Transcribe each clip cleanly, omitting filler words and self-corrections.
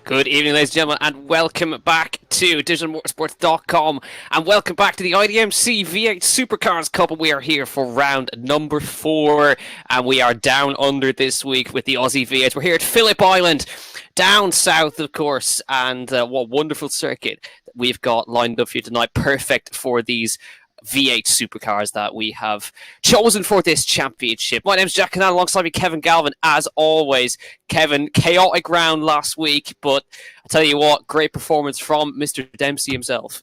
Good evening, ladies and gentlemen, and welcome back to Digital-Motorsports.com, and welcome back to the IDMC V8 Supercars Cup. We are here for round number 4, and we are down under this week with the Aussie V8. We're here at Phillip Island, down south, of course, and what wonderful circuit we've got lined up for you tonight. Perfect for these V8 supercars that we have chosen for this championship. My name's Jack Canal, alongside me Kevin Galvin, as always. Kevin, chaotic round last week, but I'll tell you what, great performance from Mr. Dempsey himself.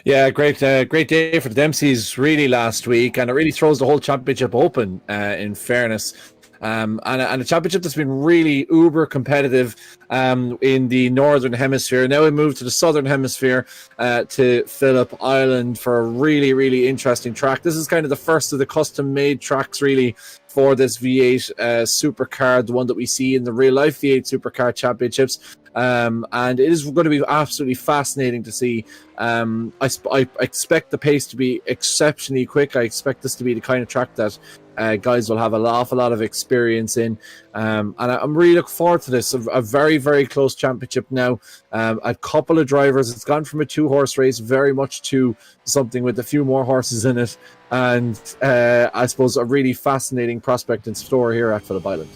Yeah, great day for the Dempseys really last week, and it really throws the whole championship open, in fairness. And a championship that's been really uber competitive in the northern hemisphere. Now we move to the southern hemisphere, to Phillip Island for a really, really interesting track. This is kind of the first of the custom-made tracks, really, for this V8 supercar, the one that we see in the real-life V8 Supercar Championships. And it is going to be absolutely fascinating to see. I expect the pace to be exceptionally quick. I expect this to be the kind of track that guys will have an awful lot of experience in. And I'm really looking forward to this. A very, very close championship now. A couple of drivers. It's gone from a 2-horse race very much to something with a few more horses in it. And I suppose a really fascinating prospect in store here at Phillip Island.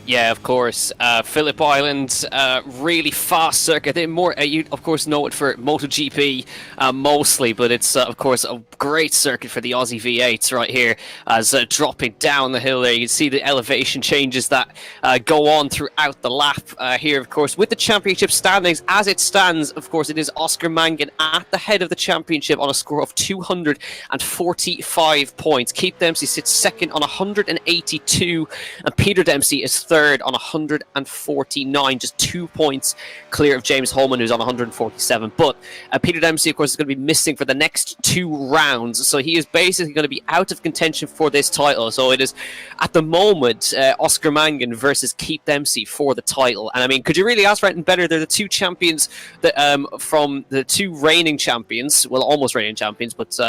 Yeah, of course. Phillip Island, really fast circuit. You, of course, know it for MotoGP mostly, but it's, of course, a great circuit for the Aussie V8s right here. As dropping down the hill there, you can see the elevation changes that go on throughout the lap here, of course. With the championship standings, as it stands, of course, it is Oscar Mangan at the head of the championship on a score of 245 points. Keith Dempsey sits second on 182, and Peter Dempsey is third on 149, just 2 points clear of James Holman, who's on 147. But Peter Dempsey, of course, is going to be missing for the next 2 rounds, so he is basically going to be out of contention for this title. So it is, at the moment, Oscar Mangan versus Keith Dempsey for the title. And I mean, could you really ask for anything better? They're the 2 champions that, from the 2 reigning champions, well, almost reigning champions, but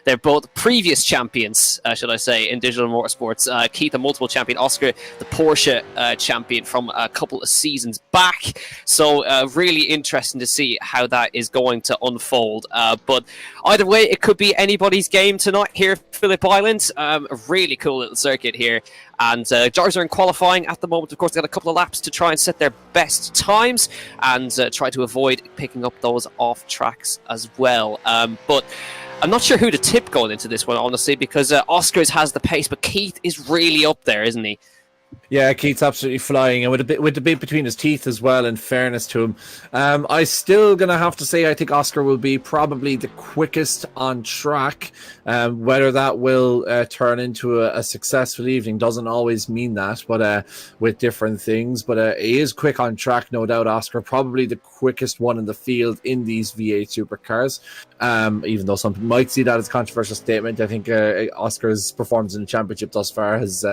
they're both previous champions, should I say, in Digital Motorsports. Keith, a multiple champion; Oscar, the Porsche champion from a couple of seasons back. So really interesting to see how that is going to unfold. But either way, it could be anybody's game tonight here at Phillip Island. A really cool little circuit here. And drivers are in qualifying at the moment. Of course, they've got a couple of laps to try and set their best times and try to avoid picking up those off tracks as well. But I'm not sure who to tip going into this one, honestly, because Oscars has the pace, but Keith is really up there, isn't he? Yeah, Keith's absolutely flying, and with the bit between his teeth as well, in fairness to him. I still going to have to say I think Oscar will be probably the quickest on track. Whether that will turn into a successful evening doesn't always mean that, but with different things. But he is quick on track, no doubt. Oscar, probably the quickest one in the field in these V8 supercars. Even though some people might see that as a controversial statement, I think Oscar's performance in the championship thus far has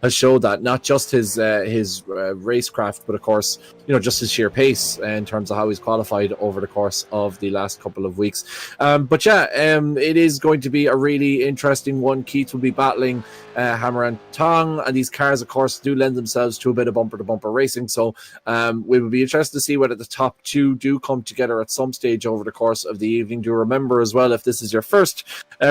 showed that. Not just his racecraft, but of course, just his sheer pace in terms of how he's qualified over the course of the last couple of weeks. But yeah, it is going to be a really interesting one. Keith will be battling hammer and tong, and these cars, of course, do lend themselves to a bit of bumper-to-bumper racing. So we will be interested to see whether the top 2 do come together at some stage over the course of the evening. Do remember as well, if this is your first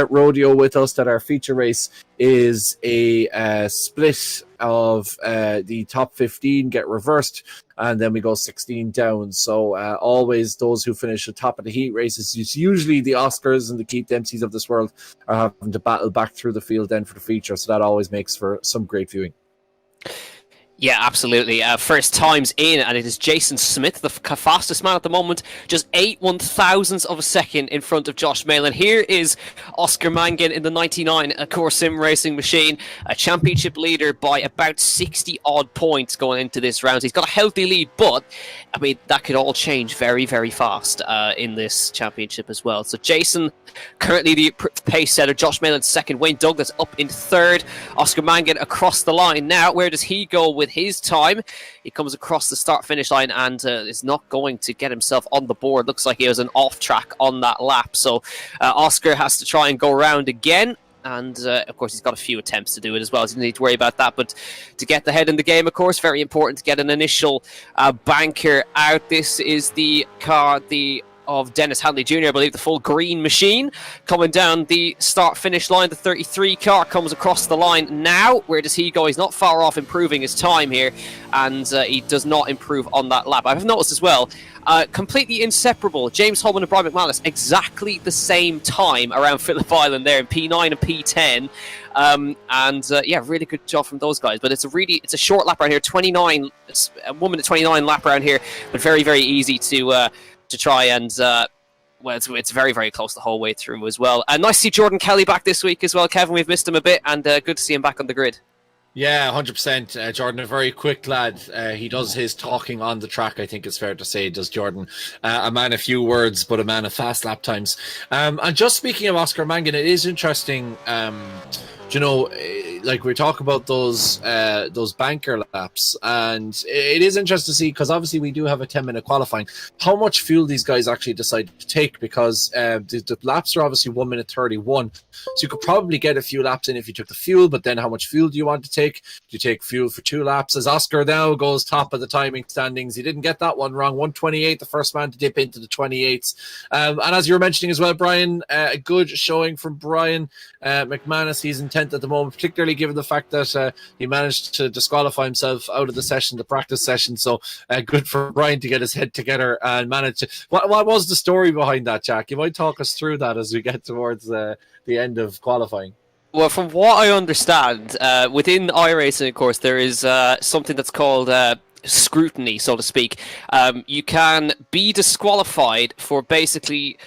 rodeo with us, that our feature race is a split of the top 15 get reversed, and then we go 16 down. So always those who finish the top of the heat races, it's usually the Oscars and the Keith Dempseys of this world, are having to battle back through the field then for the feature. So that always makes for some great viewing. Yeah, absolutely. First times in, and it is Jason Smith, the fastest man at the moment, just 8/1000ths of a second in front of Josh Malin. Here is Oscar Mangan in the 99 Core Sim Racing machine, a championship leader by about 60-odd points going into this round. He's got a healthy lead, but I mean, that could all change very, very fast in this championship as well. So Jason, currently the pace setter; Josh Malin second, Wayne Douglas up in third, Oscar Mangan across the line. Now, where does he go with his time? He comes across the start-finish line and is not going to get himself on the board. Looks like he has an off track on that lap. So Oscar has to try and go around again. And of course, he's got a few attempts to do it as well, so you don't need to worry about that. But to get the head in the game, of course, very important to get an initial banker out. This is the car, of Dennis Hadley Jr., I believe, the full green machine coming down the start-finish line. The 33 car comes across the line now. Where does he go? He's not far off improving his time here, and he does not improve on that lap. I've noticed as well, completely inseparable, James Holman and Brian McManus, exactly the same time around Phillip Island there in P9 and P10. Yeah, really good job from those guys. But it's a short lap around here, 29, 1 minute 29 lap around here, but very, very easy to try and well, it's very, very close the whole way through as well. And nice to see Jordan Kelly back this week as well, Kevin. We've missed him a bit, and good to see him back on the grid. Yeah, 100%. Jordan, a very quick lad. He does his talking on the track, I think it's fair to say, does Jordan. A man of few words, but a man of fast lap times. And just speaking of Oscar Mangan, it is interesting, you know, like we talk about those banker laps, and it is interesting to see, because obviously we do have a 10-minute qualifying, how much fuel these guys actually decide to take, because the laps are obviously 1 minute 31, so you could probably get a few laps in if you took the fuel, but then how much fuel do you want to take? Do you take fuel for 2 laps? As Oscar now goes top of the timing standings, he didn't get that one wrong, 128, the first man to dip into the 28s. And as you were mentioning as well, Brian, a good showing from Brian McManus. He's in 10th at the moment, particularly given the fact that he managed to disqualify himself out of the session, the practice session. So good for Brian to get his head together and manage to... What was the story behind that, Jack? You might talk us through that as we get towards the end of qualifying. Well, from what I understand, within iRacing, of course, there is something that's called scrutiny, so to speak. You can be disqualified for basically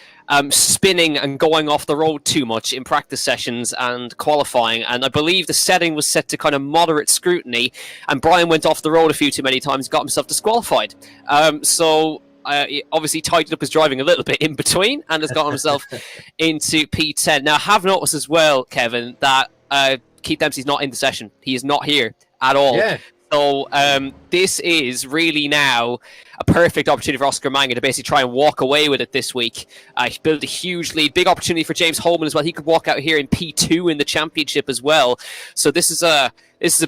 spinning and going off the road too much in practice sessions and qualifying, and I believe the setting was set to kind of moderate scrutiny, and Brian went off the road a few too many times, got himself disqualified. So he obviously tidied up his driving a little bit in between and has got himself into P10. Now, I have noticed as well, Kevin, that Keith Dempsey's not in the session. He is not here at all. Yeah. So this is really now a perfect opportunity for Oscar Mangan to basically try and walk away with it this week. He built a huge lead. Big opportunity for James Holman as well. He could walk out here in P2 in the championship as well. So this is a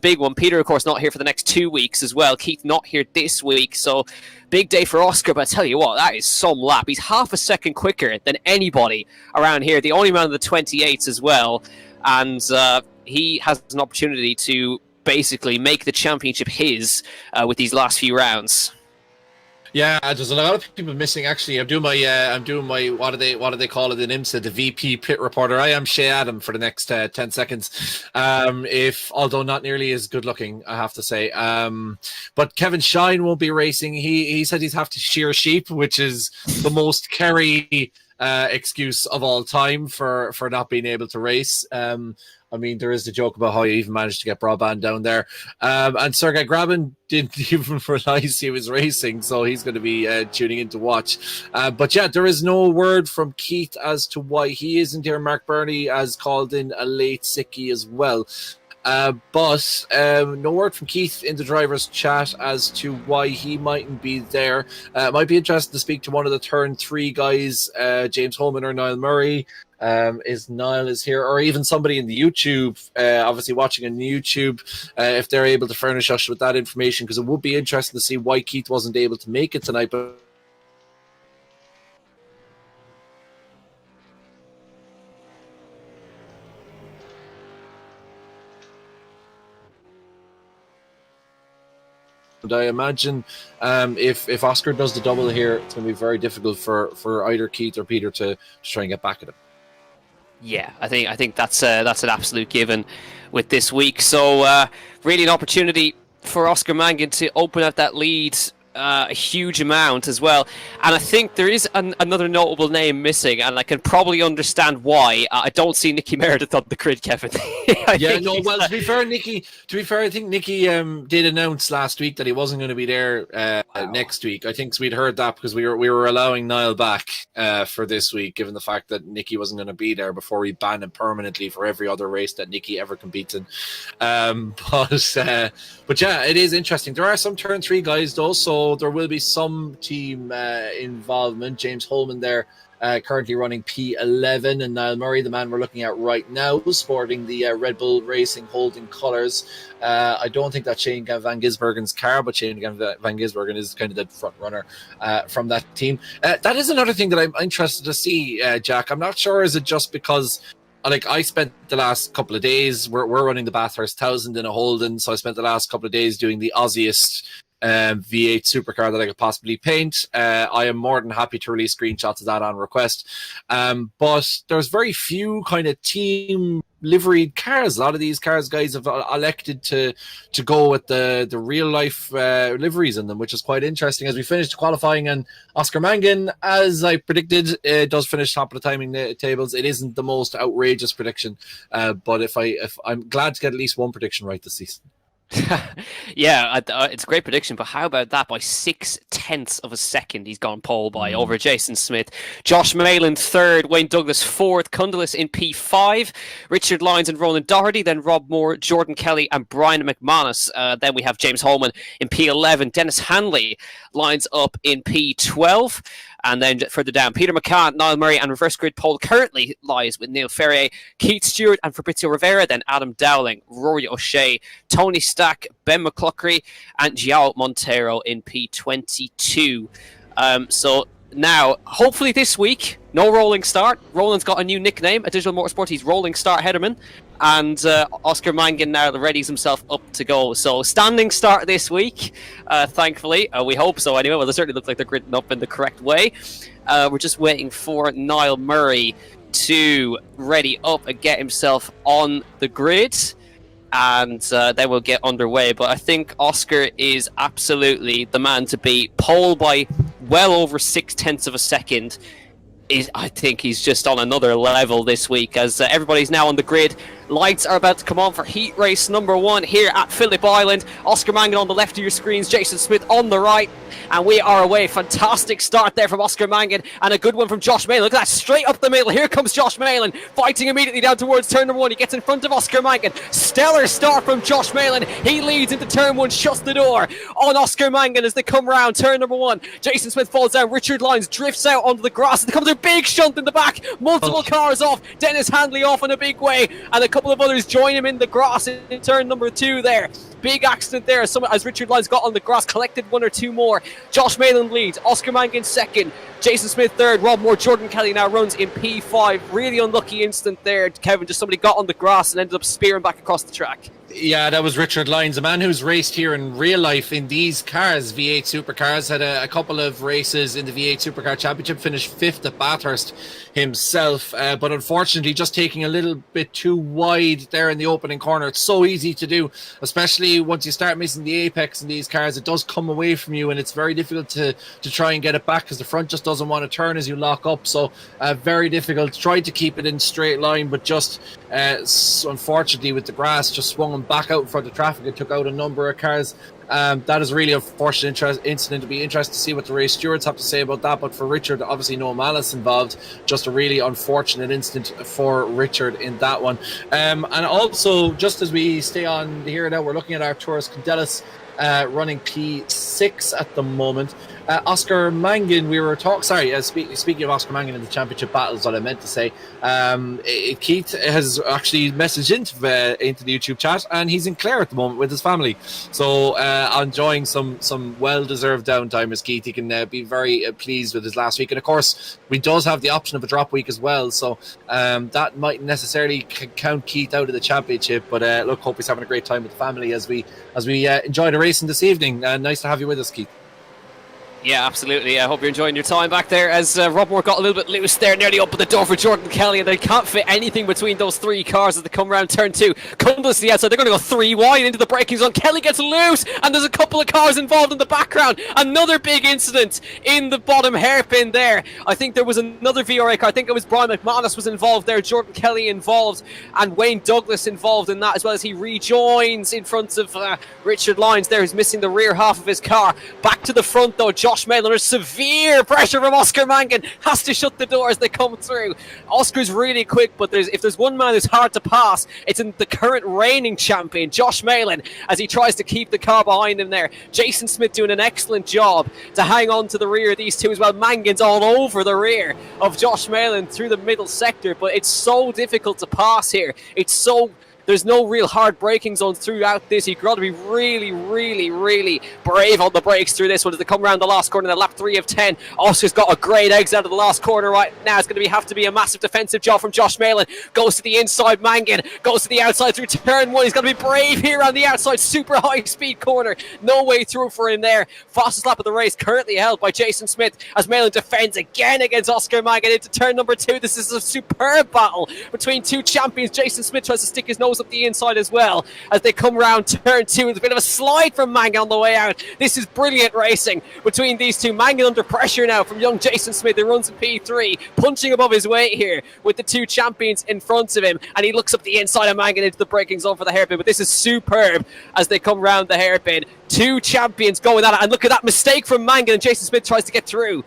big one. Peter, of course, not here for the next 2 weeks as well. Keith not here this week. So big day for Oscar. But I tell you what, that is some lap. He's half a second quicker than anybody around here. The only man in the 28s as well. And he has an opportunity to basically make the championship his with these last few rounds. Yeah, there's a lot of people missing. Actually, I'm doing my what do they call it in IMSA, the VP pit reporter. I am Shea Adam for the next 10 seconds. Although not nearly as good looking, I have to say. But Kevin Shine won't be racing. He said he's have to shear sheep, which is the most Kerry excuse of all time for not being able to race. I mean, there is the joke about how he even managed to get broadband down there. And Sergei Grabin didn't even realize he was racing, so he's going to be tuning in to watch. But yeah, there is no word from Keith as to why he isn't here. Mark Burney has called in a late sickie as well. But no word from Keith in the driver's chat as to why he mightn't be there. It might be interesting to speak to one of the turn 3 guys, James Holman or Niall Murray. Is Niall is here, or even somebody in the YouTube, obviously watching on YouTube, if they're able to furnish us with that information, because it would be interesting to see why Keith wasn't able to make it tonight. But I imagine if Oscar does the double here, it's going to be very difficult for either Keith or Peter to try and get back at him. Yeah, I think that's an absolute given with this week. So really an opportunity for Oscar Mangan to open up that lead a huge amount as well. And I think there is another notable name missing, and I can probably understand why. I don't see Nicky Meredith on the grid, Kevin. To be fair, I think Nicky did announce last week that he wasn't going to be there next week. I think we'd heard that because we were allowing Niall back for this week, given the fact that Nicky wasn't going to be there before we banned him permanently for every other race that Nicky ever competes in. But yeah, it is interesting. There are some turn 3 guys though, so there will be some team involvement. James Holman there currently running P11, and Niall Murray, the man we're looking at right now, sporting the Red Bull Racing Holding colours. I don't think that's Shane Van Gisbergen's car, but Shane Van Gisbergen is kind of the front runner from that team. That is another thing that I'm interested to see, Jack. I'm not sure, is it just because I spent the last couple of days, we're running the Bathurst 1000 in a Holden, so I spent the last couple of days doing the Aussiest V8 Supercar that I could possibly paint. I am more than happy to release screenshots of that on request. But there's very few kind of team liveried cars. A lot of these cars, guys, have elected to go with the real life liveries in them, which is quite interesting. As we finished qualifying, and Oscar Mangan, as I predicted, does finish top of the timing tables. It isn't the most outrageous prediction, but if I'm glad to get at least one prediction right this season. Yeah, it's a great prediction, but how about that? By 0.6 of a second, he's gone pole by over Jason Smith. Josh Malin third, Wayne Douglas fourth, Cundalis in P5, Richard Lyons and Ronan Doherty, then Rob Moore, Jordan Kelly and Brian McManus. Then we have James Holman in P11, Dennis Hanley lines up in P12. And then further down, Peter McCann, Niall Murray and Reverse Grid pole currently lies with Neil Ferrier, Keith Stewart and Fabrizio Rivera, then Adam Dowling, Rory O'Shea, Tony Stack, Ben McCluckery and João Monteiro in P22. So now, hopefully this week, no rolling start. Roland's got a new nickname at Digital-Motorsports. He's Rolling Start Headerman. And Oscar Mangan now readies himself up to go. So standing start this week, thankfully. We hope so anyway. Well, they certainly look like they're gridding up in the correct way. We're just waiting for Niall Murray to ready up and get himself on the grid. And then we'll get underway. But I think Oscar is absolutely the man to beat. Pole by well over 0.6 of a second. I think he's just on another level this week, as everybody's now on the grid. Lights are about to come on for heat race number 1 here at Phillip Island. Oscar Mangan on the left of your screens, Jason Smith on the right, and we are away. Fantastic start there from Oscar Mangan, and a good one from Josh Malin. Look at that, straight up the middle. Here comes Josh Malin, fighting immediately down towards turn number 1. He gets in front of Oscar Mangan. Stellar start from Josh Malin. He leads into turn 1, shuts the door on Oscar Mangan as they come round turn number 1. Jason Smith falls down. Richard Lyons drifts out onto the grass. There comes a big shunt in the back. Multiple cars off. Dennis Handley off in a big way, and a couple of others join him in the grass in turn number 2 there. Big accident there as Richard Lyons got on the grass, collected 1 or 2 more. Josh Malin leads, Oscar Mangan second, Jason Smith third, Rob Moore, Jordan Kelly now runs in P5. Really unlucky instant there, Kevin. Just somebody got on the grass and ended up spearing back across the track. Yeah, that was Richard Lyons, a man who's raced here in real life in these cars, V8 Supercars. Had a couple of races in the V8 Supercar Championship, finished 5th at Bathurst himself, but unfortunately just taking a little bit too wide there in the opening corner. It's so easy to do, especially once you start missing the apex in these cars. It does come away from you, and it's very difficult to try and get it back, because the front just doesn't want to turn as you lock up. So very difficult. Tried to keep it in straight line, but just unfortunately with the grass just swung him back out in front of traffic and took out a number of cars. That is really a unfortunate incident. To be interested to see what the race stewards have to say about that. But for Richard, obviously no malice involved. Just a really unfortunate incident for Richard in that one. And also, just as we stay on here now, we're looking at Arturus Cundalis running P6 at the moment. Oscar Mangan, we were talking. Sorry, speaking of Oscar Mangan in the championship battles, what I meant to say. Keith has actually messaged into the YouTube chat, and he's in Clare at the moment with his family. So enjoying some well-deserved downtime as Keith. He can be very pleased with his last week, and of course, we does have the option of a drop week as well. So that might necessarily count Keith out of the championship. But look, hope he's having a great time with the family as we enjoy the racing this evening. Nice to have you with us, Keith. Yeah, absolutely. I hope you're enjoying your time back there, as Rob Moore got a little bit loose there, nearly opened the door for Jordan Kelly, and they can't fit anything between those 3 cars as they come around turn 2. Cundalis to the outside, they're going to go 3 wide into the braking zone. Kelly gets loose, and there's a couple of cars involved in the background. Another big incident in the bottom hairpin there. I think there was another VRA car. I think it was Brian McManus was involved there, Jordan Kelly involved, and Wayne Douglas involved in that, as well as he rejoins in front of Richard Lyons there, who's missing the rear half of his car. Back to the front though, Josh Malin under severe pressure from Oscar Mangan, has to shut the door as they come through. Oscar's really quick, but if there's one man who's hard to pass, it's in the current reigning champion, Josh Malin, as he tries to keep the car behind him there. Jason Smith doing an excellent job to hang on to the rear of these two as well. Mangan's all over the rear of Josh Malin through the middle sector, but it's so difficult to pass here. There's no real hard braking zones throughout this. You've got to be really, really, really brave on the brakes through this one as they come around the last corner. Lap 3 of 10. Oscar's got a great exit out of the last corner right now. It's going to have to be a massive defensive job from Josh Malin. Goes to the inside, Mangan. Goes to the outside through turn 1. He's got to be brave here on the outside. Super high speed corner. No way through for him there. Fastest lap of the race currently held by Jason Smith as Malin defends again against Oscar Mangan into turn number 2. This is a superb battle between two champions. Jason Smith tries to stick his nose up the inside as well as they come round turn 2. There's a bit of a slide from Mangan on the way out. This is brilliant racing between these two. Mangan under pressure now from young Jason Smith, who runs in P3, punching above his weight here with the two champions in front of him, and he looks up the inside of Mangan into the braking zone for the hairpin. But this is superb as they come round the hairpin. Two champions going at it, and look at that mistake from Mangan, and Jason Smith tries to get through.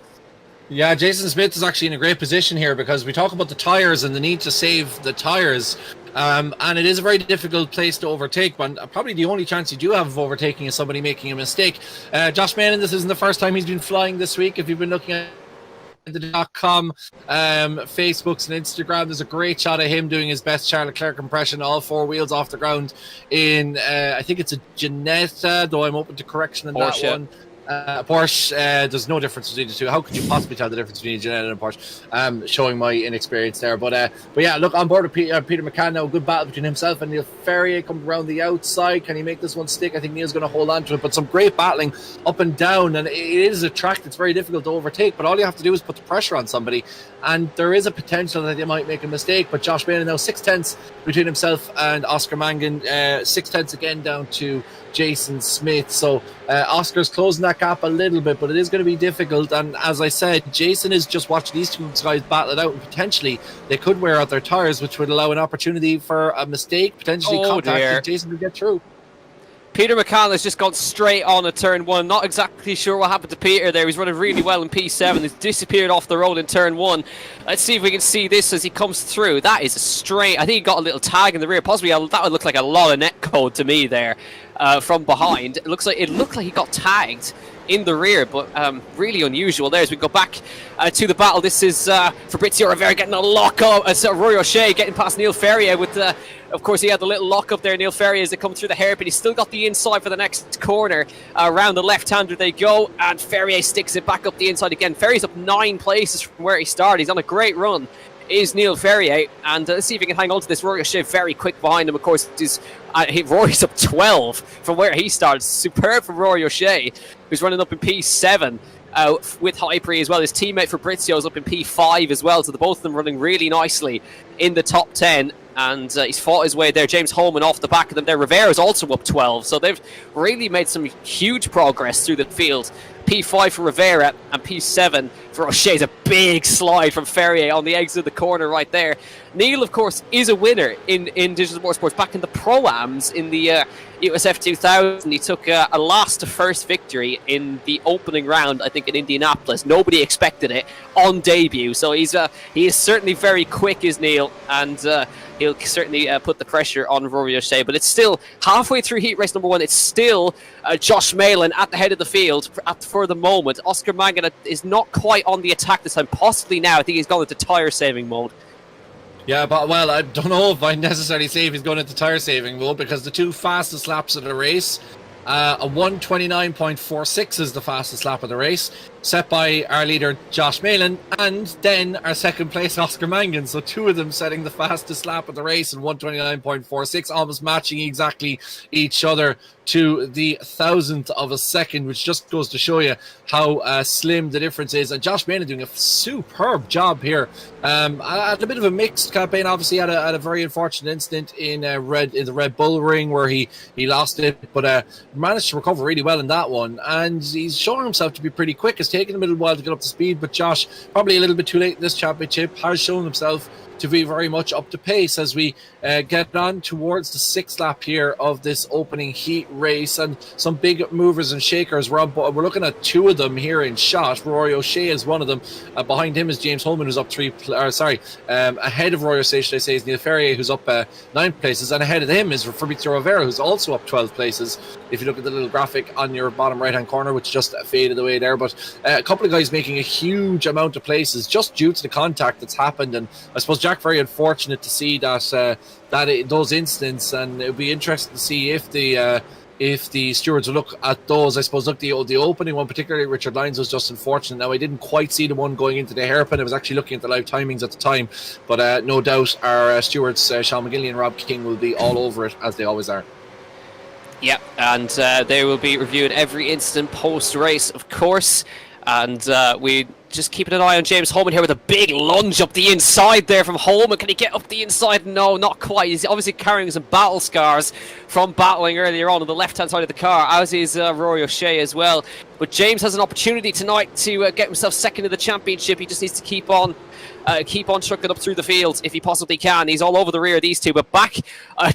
Yeah, Jason Smith is actually in a great position here because we talk about the tyres and the need to save the tyres. And it is a very difficult place to overtake, but probably the only chance you do have of overtaking is somebody making a mistake. Josh Malin, this isn't the first time he's been flying this week. If you've been looking at the .com, Facebooks and Instagram, there's a great shot of him doing his best Charles Leclerc impression, all four wheels off the ground in, I think it's a Ginetta, though I'm open to correction on that one. Porsche, there's no difference between the two. How could you possibly tell the difference between a Ginetta and a Porsche? Showing my inexperience there. But yeah, look, on board with Peter McCann now. A good battle between himself and Neil Ferrier coming around the outside. Can he make this one stick? I think Neil's going to hold on to it. But some great battling up and down. And it is a track that's very difficult to overtake. But all you have to do is put the pressure on somebody. And there is a potential that they might make a mistake. But Josh Malin now 6/10 between himself and Oscar Mangan. 6/10 again down to Jason Smith. So Oscar's closing that gap a little bit, but it is going to be difficult. And as I said, Jason is just watching these two guys battle it out, and potentially they could wear out their tires, which would allow an opportunity for a mistake, potentially contacting Jason to get through. Peter McCann has just gone straight on at turn 1. Not exactly sure what happened to Peter there. He's running really well in P7. He's disappeared off the road in turn 1. Let's see if we can see this as he comes through. That is a straight. I think he got a little tag in the rear. Possibly that would look like a lot of net code to me there from behind. It looked like he got tagged in the rear, but really unusual there. As we go back to the battle, this is Fabrizio Rivera getting a lock up. Rory O'Shea getting past Neil Ferrier with of course, he had the little lock up there, Neil Ferrier, as they come through the hairpin. He's still got the inside for the next corner. Around the left-hander they go, and Ferrier sticks it back up the inside again. Ferrier's up 9 places from where he started. He's on a great run, is Neil Ferrier. And let's see if he can hang on to this. Rory O'Shea very quick behind him. Of course, Rory's up 12 from where he started. Superb from Rory O'Shea, who's running up in P7. With Hyperi as well. His teammate Fabrizio is up in P5 as well, so the both of them running really nicely in the top 10, and he's fought his way there. James Holman off the back of them there. Rivera's also up 12, so they've really made some huge progress through the field. P5 for Rivera and P7 for O'Shea's. A big slide from Ferrier on the exit of the corner right there. Neil, of course, is a winner in Digital-Motorsports back in the Pro-Ams in the USF 2000. He took a last to first victory in the opening round, I think, in Indianapolis. Nobody expected it on debut, so he is certainly very quick, is Neil, and he'll certainly put the pressure on Rory O'Shea. But it's still halfway through heat race number 1. It's still Josh Malin at the head of the field for the moment. Oscar Mangan is not quite on the attack this time, possibly now. I think he's gone into tyre saving mode. Yeah, but well, I don't know if I necessarily say if he's going into tyre saving mode, because the two fastest laps of the race, a 1:29.46 is the fastest lap of the race, set by our leader Josh Malin, and then our second place Oscar Mangan. So two of them setting the fastest lap of the race in 1:29.46, almost matching exactly each other to the 1,000th of a second, which just goes to show you how slim the difference is. And Josh Malin doing a superb job here. Had a bit of a mixed campaign. Obviously had a very unfortunate incident in the Red Bull ring where he lost it, but managed to recover really well in that one, and he's shown himself to be pretty quick. It's taken him a little while to get up to speed, but Josh, probably a little bit too late in this championship, has shown himself to be very much up to pace as we get on towards the 6th lap here of this opening heat race, and some big movers and shakers. We're looking at 2 of them here in shot. Rory O'Shea is one of them. Behind him is James Holman, who's up ahead of Rory O'Shea, should I say, is Neil Ferrier, who's up 9 places, and ahead of him is Fabrizio Rivera, who's also up 12 places. If you look at the little graphic on your bottom right hand corner, which just faded away there, but a couple of guys making a huge amount of places just due to the contact that's happened. And I suppose Jack, very unfortunate to see those incidents, and it would be interesting to see if the stewards will look at those. I suppose the opening one, particularly Richard Lyons, was just unfortunate. Now, I didn't quite see the one going into the hairpin. I was actually looking at the live timings at the time, but no doubt our stewards, Sean McGinley and Rob King, will be all over it, as they always are. Yeah, and they will be reviewing every incident post-race, of course, and we just keeping an eye on James Holman here with a big lunge up the inside there from Holman. Can he get up the inside? No, not quite. He's obviously carrying some battle scars from battling earlier on the left-hand side of the car, as is Rory O'Shea as well. But James has an opportunity tonight to get himself second in the championship. He just needs to keep on trucking up through the field if he possibly can. He's all over the rear of these two, but back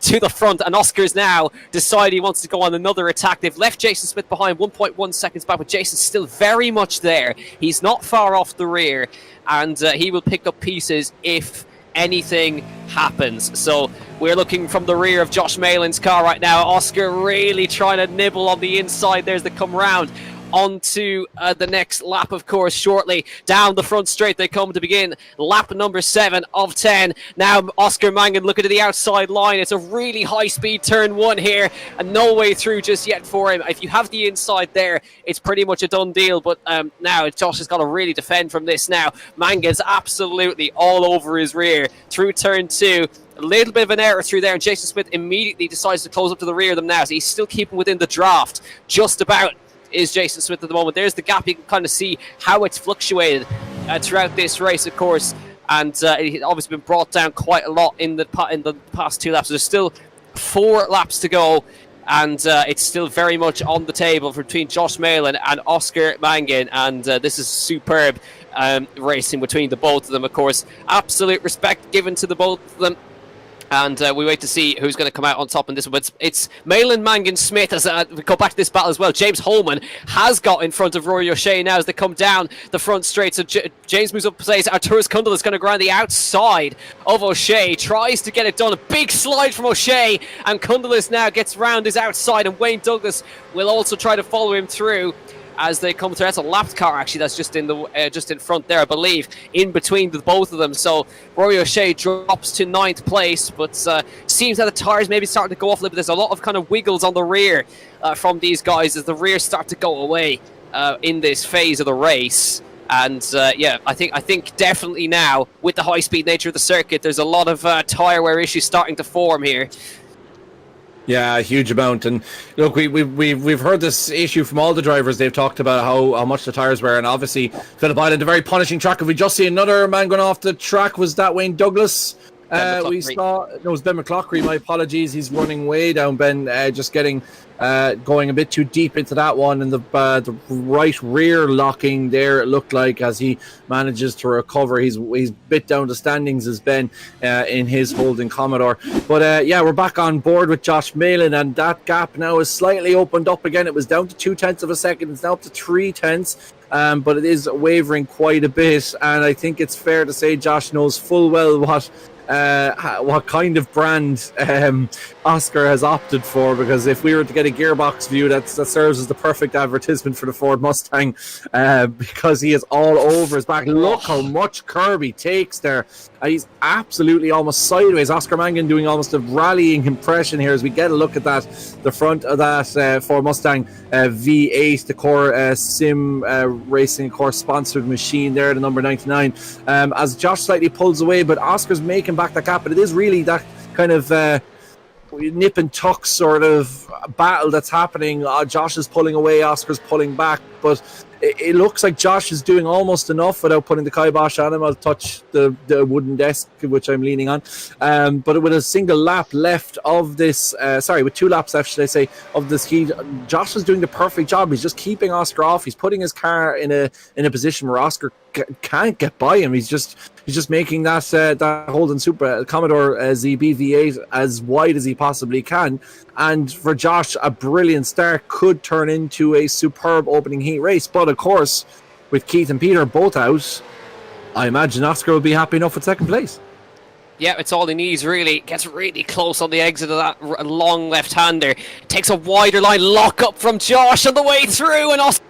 to the front, and Oscar's now decided he wants to go on another attack. They've left Jason Smith behind 1.1 seconds back, but Jason's still very much there. He's not far off the rear, and he will pick up pieces if anything happens. So we're looking from the rear of Josh Malin's car right now. Oscar really trying to nibble on the inside there as they come round onto the next lap, of course, shortly. Down the front straight they come to begin lap number 7 of 10. Now Oscar Mangan looking to the outside line. It's a really high-speed turn 1 here, and no way through just yet for him. If you have the inside there, it's pretty much a done deal, but now Josh has got to really defend from this now. Mangan's absolutely all over his rear through turn 2. A little bit of an error through there, and Jason Smith immediately decides to close up to the rear of them now, so he's still keeping within the draft just about is Jason Smith at the moment. There's the gap. You can kind of see how it's fluctuated throughout this race, of course, and it's obviously been brought down quite a lot in the past 2 laps. There's still 4 laps to go, and it's still very much on the table between Josh Malin and Oscar Mangan, and this is superb racing between the both of them, of course. Absolute respect given to the both of them. And we wait to see who's going to come out on top in this one. But it's Malin, Mangan, Smith. As we go back to this battle as well, James Holman has got in front of Rory O'Shea now as they come down the front straight. So James moves up place. Arturas Kundal is going to go around the outside of O'Shea. Tries to get it done. A big slide from O'Shea. And Kundal now gets round his outside. And Wayne Douglas will also try to follow him through as they come through. That's a lapped car, actually. That's just in front there, I believe, in between the both of them. So Rory O'Shea drops to 9th place, but seems that the tyres maybe starting to go off a little bit. There's a lot of kind of wiggles on the rear from these guys as the rear start to go away in this phase of the race. And yeah, I think definitely now with the high-speed nature of the circuit, there's a lot of tyre wear issues starting to form here. Yeah, a huge amount. And look, we've heard this issue from all the drivers. They've talked about how much the tyres were, and obviously Phillip Island, a very punishing track. Have we just seen another man going off the track? Was that Wayne Douglas? We saw, no, it was Ben McClockery. My apologies. He's running way down, Ben, just getting going a bit too deep into that one, and the right rear locking there, it looked like, as he manages to recover. He's bit down the standings as Ben in his Holden Commodore. But yeah, we're back on board with Josh Malin, and that gap now is slightly opened up again. It was down to 0.2 of a second. It's now up to 0.3, but it is wavering quite a bit, and I think it's fair to say Josh knows full well what kind of brand Oscar has opted for, because if we were to get a gearbox view, that serves as the perfect advertisement for the Ford Mustang, because he is all over his back. Look how much curb he takes there. He's absolutely almost sideways. Oscar Mangan doing almost a rallying impression here as we get a look at the front of that Ford Mustang V8, the core sim racing, core sponsored machine there, the number 99, as Josh slightly pulls away, but Oscar's making back that gap. But it is really that kind of nip and tuck sort of battle that's happening. Josh is pulling away, Oscar's pulling back, but it looks like Josh is doing almost enough without putting the kibosh on him. I'll touch the wooden desk, which I'm leaning on. But with a single lap left of this, with 2 laps left, should I say, of this heat, Josh is doing the perfect job. He's just keeping Oscar off. He's putting his car in a position where Oscar can't get by him. He's just making that Holden Super Commodore ZB V8 as wide as he possibly can. And for Josh, a brilliant start could turn into a superb opening heat race. But of course, with Keith and Peter both out, I imagine Oscar will be happy enough with second place. Yeah, it's all he needs, really. Gets really close on the exit of that long left-hander. Takes a wider line, lock up from Josh on the way through, and Oscar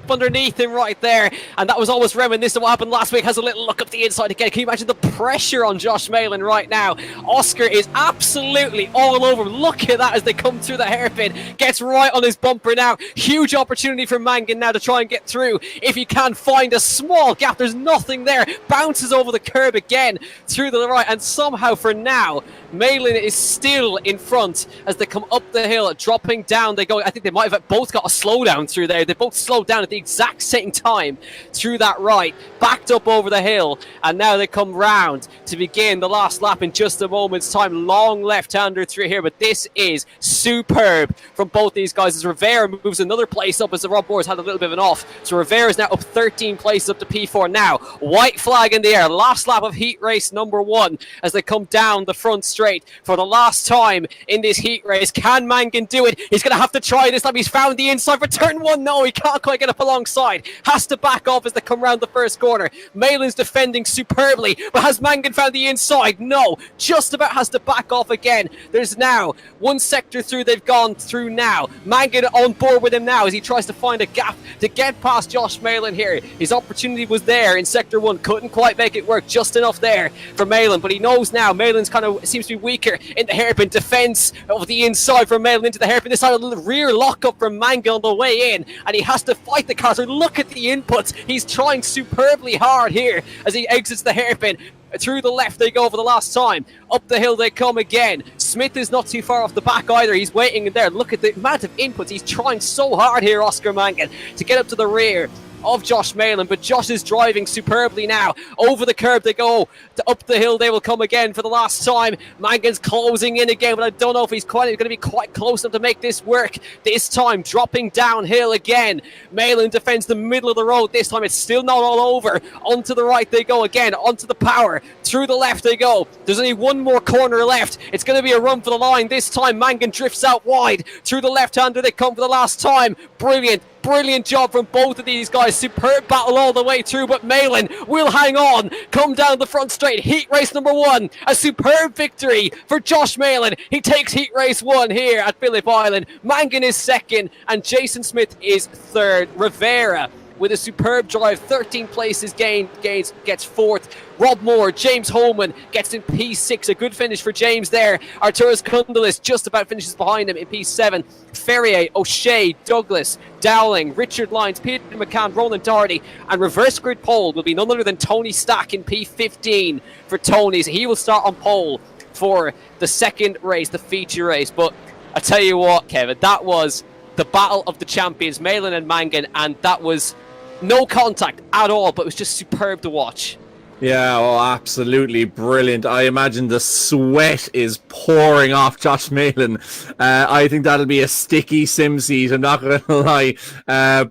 underneath him right there, and that was almost reminiscent of what happened last week. Has a little look up the inside again. Can you imagine the pressure on Josh Malin right now? Oscar is absolutely all over him. Look at that as they come through the hairpin. Gets right on his bumper now. Huge opportunity for Mangan now to try and get through if he can find a small gap. There's nothing there. Bounces over the curb again through the right, and somehow for now Malin is still in front as they come up the hill, dropping down. They go, I think they might have both got a slowdown through there. They both slowed down at the exact same time through that right, backed up over the hill, and now they come round to begin the last lap in just a moment's time. Long left-hander through here, but this is superb from both these guys as Rivera moves another place up as the Rob Moore's had a little bit of an off. So Rivera is now up 13 places up to P4 now. White flag in the air. Last lap of heat race number 1 as they come down the front straight for the last time in this heat race. Can Mangan do it? He's going to have to try this time. He's found the inside for turn 1. No, he can't quite get up alongside. Has to back off as they come round the first corner. Malin's defending superbly, but has Mangan found the inside? No, just about has to back off again. There's now one sector through they've gone through now. Mangan on board with him now as he tries to find a gap to get past Josh Malin here. His opportunity was there in sector 1, couldn't quite make it work, just enough there for Malin, but he knows now Malin's kind of seems to be weaker in the hairpin. Defense of the inside from Malin into the hairpin. This time a little rear lockup from Mangan on the way in, and he has to fight the car. So look at the inputs. He's trying superbly hard here as he exits the hairpin. Through the left they go for the last time. Up the hill they come again. Smith is not too far off the back either. He's waiting in there. Look at the amount of inputs. He's trying so hard here, Oscar Mangan, to get up to the rear of Josh Malin, but Josh is driving superbly now. Over the curb they go, up the hill they will come again for the last time. Mangan's closing in again, but I don't know if he's going to be quite close enough to make this work. This time dropping downhill again. Malin defends the middle of the road. This time it's still not all over. Onto the right they go again, onto the power. Through the left they go. There's only one more corner left. It's going to be a run for the line. This time Mangan drifts out wide. Through the left-hander they come for the last time. Brilliant job from both of these guys. Superb battle all the way through, but Malin will hang on. Come down the front straight. Heat race number 1. A superb victory for Josh Malin. He takes heat race 1 here at Phillip Island. Mangan is second, and Jason Smith is third. Rivera, with a superb drive, 13 places gains, gets fourth. Rob Moore, James Holman gets in P6. A good finish for James there. Arturas Kundalis just about finishes behind him in P7. Ferrier, O'Shea, Douglas, Dowling, Richard Lyons, Peter McCann, Roland Doherty, and reverse grid pole will be none other than Tony Stack in P15 for Tony. So he will start on pole for the second race, the feature race. But I tell you what, Kevin, that was the battle of the champions, Malin and Mangan, and that was no contact at all, but it was just superb to watch. Yeah, oh, absolutely brilliant. I imagine the sweat is pouring off Josh Malin. I think that'll be a sticky sim seat, I'm not going to lie.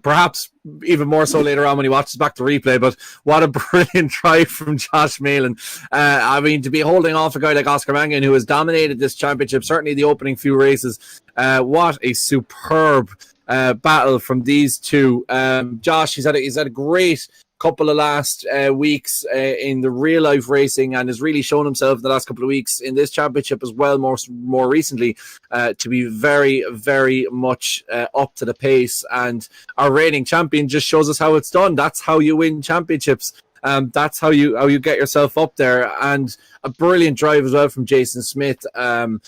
Perhaps even more so later on when he watches back the replay, but what a brilliant drive from Josh Malin. I mean, to be holding off a guy like Oscar Mangan, who has dominated this championship, certainly the opening few races, what a superb battle from these two. Josh, he's had a great couple of last weeks in the real life racing, and has really shown himself in the last couple of weeks in this championship as well, more recently, to be very, very much up to the pace. And our reigning champion just shows us how it's done. That's how you win championships. That's how you get yourself up there. And a brilliant drive as well from Jason Smith, to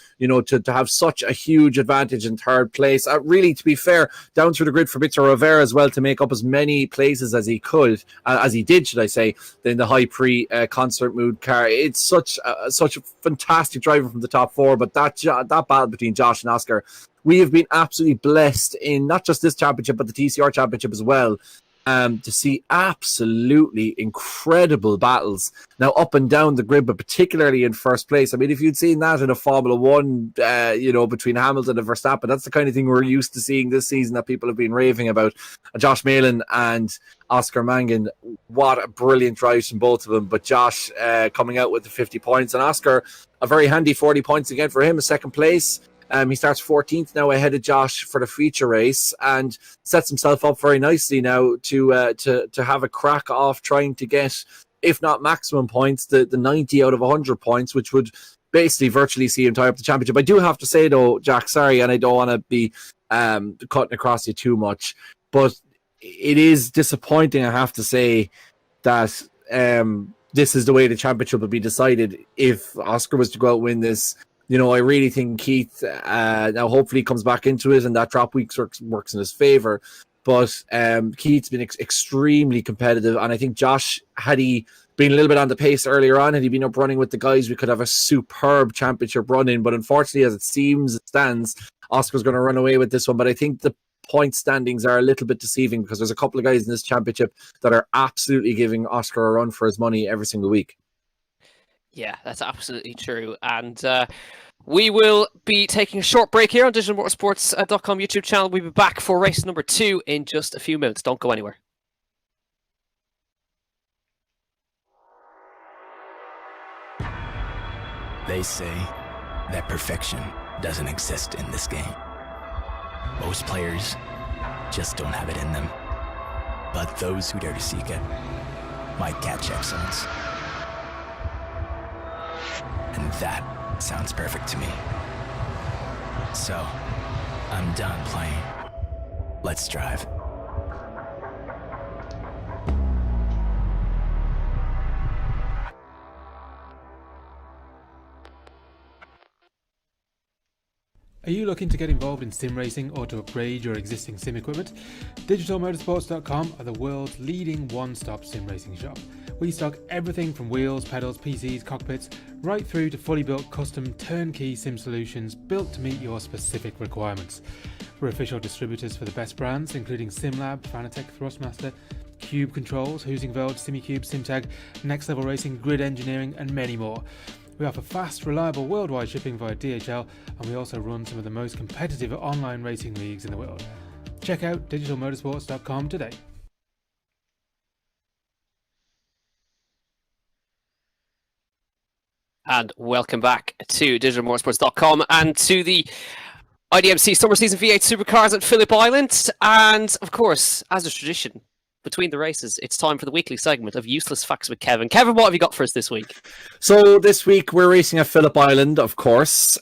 have such a huge advantage in third place. Really, to be fair, down through the grid for Victor Rivera as well to make up as many places as he could, as he did, should I say, in the high pre concert mood car. It's such a fantastic driver from the top four, but that battle between Josh and Oscar, we have been absolutely blessed in not just this championship, but the TCR championship as well. to see absolutely incredible battles now up and down the grid, but particularly in first place. I mean, if you'd seen that in a Formula One, between Hamilton and Verstappen, that's the kind of thing we're used to seeing this season that people have been raving about. Josh Malin and Oscar Mangan, what a brilliant drive from both of them. But Josh coming out with the 50 points, and Oscar, a very handy 40 points again for him, a second place. He starts 14th now ahead of Josh for the feature race, and sets himself up very nicely now to have a crack off trying to get, if not maximum points, the 90 out of 100 points, which would basically virtually see him tie up the championship. I do have to say though, Jack, sorry, and I don't want to be cutting across you too much, but it is disappointing, I have to say, that this is the way the championship will be decided if Oscar was to go out and win this. You know, I really think Keith now hopefully comes back into it and that drop week works in his favour. But Keith's been extremely competitive. And I think Josh, had he been a little bit on the pace earlier on, had he been up running with the guys, we could have a superb championship run-in. But unfortunately, as it stands, Oscar's going to run away with this one. But I think the point standings are a little bit deceiving because there's a couple of guys in this championship that are absolutely giving Oscar a run for his money every single week. Yeah, that's absolutely true. And we will be taking a short break here on Digital-Motorsports.com YouTube channel. We'll be back for race number 2 in just a few minutes. Don't go anywhere. They say that perfection doesn't exist in this game. Most players just don't have it in them. But those who dare to seek it might catch excellence. And that sounds perfect to me. So, I'm done playing. Let's drive. Are you looking to get involved in sim racing or to upgrade your existing sim equipment? Digital-Motorsports.com are the world's leading one-stop sim racing shop. We stock everything from wheels, pedals, PCs, cockpits, right through to fully built custom turnkey sim solutions built to meet your specific requirements. We're official distributors for the best brands including SimLab, Fanatec, Thrustmaster, Cube Controls, Husingveld, SimiCube, SimTag, Next Level Racing, Grid Engineering and many more. We offer fast, reliable worldwide shipping via DHL, and we also run some of the most competitive online racing leagues in the world. Check out digitalmotorsports.com today. And welcome back to Digital-Motorsports.com and to the IDMC Summer Season V8 Supercars at Phillip Island. And of course, as is tradition, between the races, it's time for the weekly segment of Useless Facts with Kevin. Kevin, what have you got for us this week? So this week we're racing at Phillip Island, of course,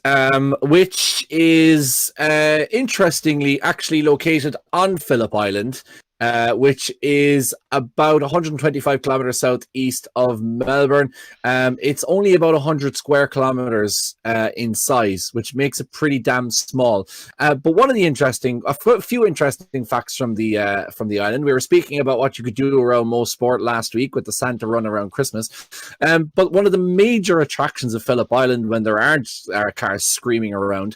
which is interestingly actually located on Phillip Island, which is about 125 kilometers southeast of Melbourne. It's only about 100 square kilometers in size, which makes it pretty damn small. But one of the a few interesting facts from the island. We were speaking about what you could do around Mo Sport last week with the Santa run around Christmas. But one of the major attractions of Phillip Island when there aren't cars screaming around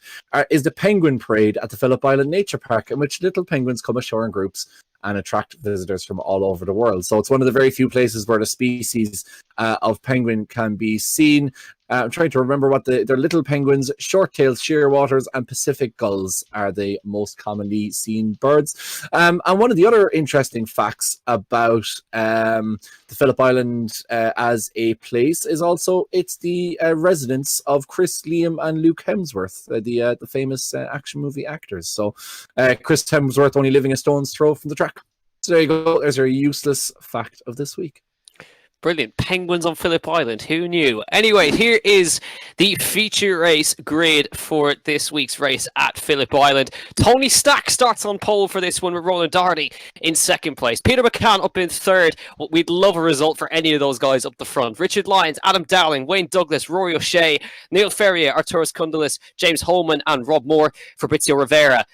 is the penguin parade at the Phillip Island Nature Park, in which little penguins come ashore in groups and attract visitors from all over the world. So it's one of the very few places where the species of penguin can be seen. I'm trying to remember what they're little penguins, short-tailed shearwaters, and Pacific gulls are the most commonly seen birds. And one of the other interesting facts about the Phillip Island as a place is also it's the residence of Chris, Liam, and Luke Hemsworth, the famous action movie actors. So Chris Hemsworth only living a stone's throw from the track. So there you go. There's your useless fact of this week. Brilliant. Penguins on Phillip Island. Who knew? Anyway, here is the feature race grid for this week's race at Phillip Island. Tony Stack starts on pole for this one with Roland Doherty in second place. Peter McCann up in third. We'd love a result for any of those guys up the front. Richard Lyons, Adam Dowling, Wayne Douglas, Rory O'Shea, Neil Ferrier, Arturus Kundalis, James Holman and Rob Moore. Fabrizio Rivera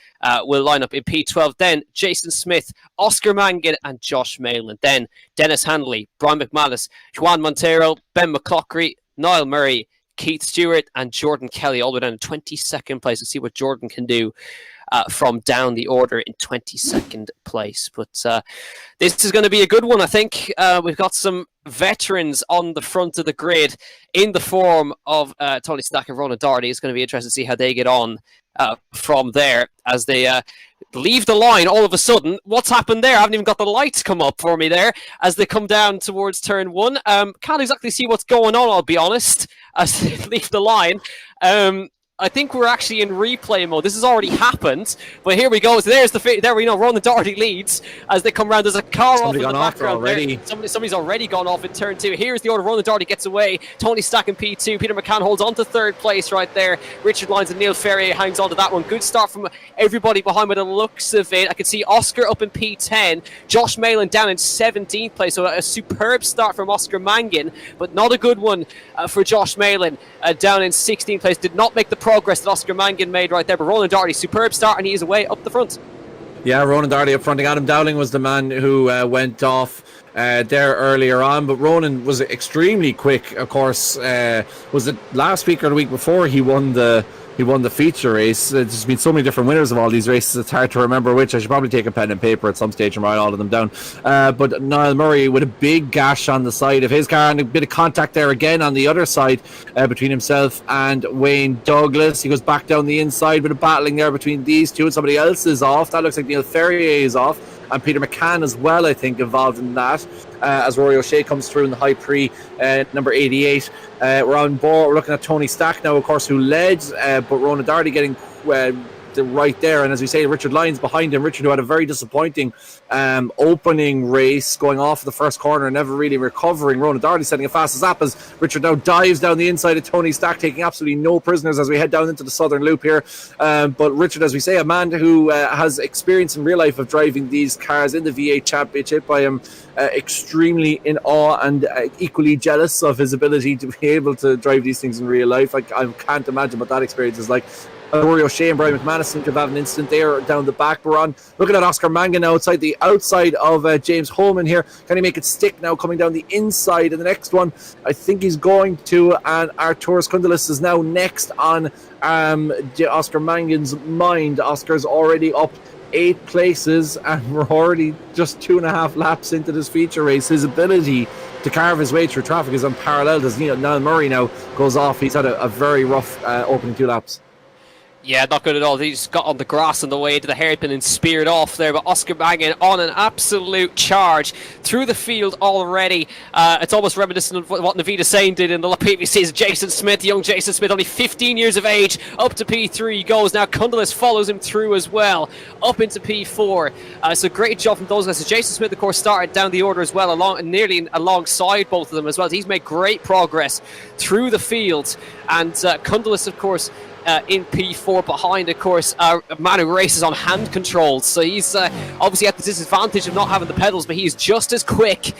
will line up in P12. Then Jason Smith, Oscar Mangan and Josh Malin. Then Dennis Handley, Brian McManus, Juan Montero, Ben McClockery, Niall Murray, Keith Stewart and Jordan Kelly all the way down in 22nd place. Let's see what Jordan can do from down the order in 22nd place. But this is going to be a good one, I think. We've got some veterans on the front of the grid in the form of Tony Stack and Ronan Doherty. It's going to be interesting to see how they get on from there as they leave the line all of a sudden. What's happened there? I haven't even got the lights come up for me there as they come down towards turn one. Can't exactly see what's going on, I'll be honest, as they leave the line. I think we're actually in replay mode. This has already happened, but here we go. So there's there we know. Ronan Doherty leads as they come around. There's a car off in the background already. Somebody's already gone off in turn two. Here's the order. Ronan Doherty gets away. Tony Stack in P2. Peter McCann holds on to third place right there. Richard Lyons and Neil Ferrier hangs on to that one. Good start from everybody behind by the looks of it. I can see Oscar up in P10. Josh Malin down in 17th place. So a superb start from Oscar Mangan, but not a good one for Josh Malin down in 16th place. Did not make the progress that Oscar Mangan made right there, but Ronan Doherty, superb start, and he is away up the front. Yeah, Ronan Doherty up front. Adam Dowling was the man who went off there earlier on, but Ronan was extremely quick. Of course, was it last week or the week before he won the feature race? There's been so many different winners of all these races, it's hard to remember which. I should probably take a pen and paper at some stage and write all of them down. But Niall Murray with a big gash on the side of his car, and a bit of contact there again on the other side between himself and Wayne Douglas. He goes back down the inside with a battling there between these two, and somebody else is off. That looks like Neil Ferrier is off, and Peter McCann as well, I think, involved in that, as Rory O'Shea comes through in the high pre, number 88. We're on board. We're looking at Tony Stack now, of course, who led, but Ronan Doherty getting right there, and as we say, Richard Lyons behind him. Richard, who had a very disappointing opening race, going off the first corner and never really recovering. Ronan Doherty setting a fast lap as Richard now dives down the inside of Tony Stack, taking absolutely no prisoners as we head down into the southern loop here. But Richard, as we say, a man who has experience in real life of driving these cars in the V8 Championship. I am extremely in awe and equally jealous of his ability to be able to drive these things in real life. I can't imagine what that experience is like. Rory O'Shea and Brian McManus seem to have an instant there down the back. We're on looking at Oscar Mangan now outside of James Holman here. Can he make it stick now coming down the inside? And the next one, I think he's going to, and Arturas Kundalis is now next on Oscar Mangan's mind. Oscar's already up 8 places, and we're already just 2.5 laps into this feature race. His ability to carve his way through traffic is unparalleled as Niall Murray now goes off. He's had a very rough opening 2 laps. Yeah, not good at all. He just got on the grass on the way to the hairpin and speared off there. But Oscar Mangan on an absolute charge through the field already. It's almost reminiscent of what Navita Sain did in the previous season. Jason Smith, young Jason Smith, only 15 years of age, up to P3 he goes. Now Kundalis follows him through as well, up into P4. So great job from those guys. So Jason Smith, of course, started down the order as well, nearly alongside both of them as well. He's made great progress through the field. And Kundalis, of course, in P4 behind, of course, a man who races on hand controls. So he's obviously at the disadvantage of not having the pedals, but he's just as quick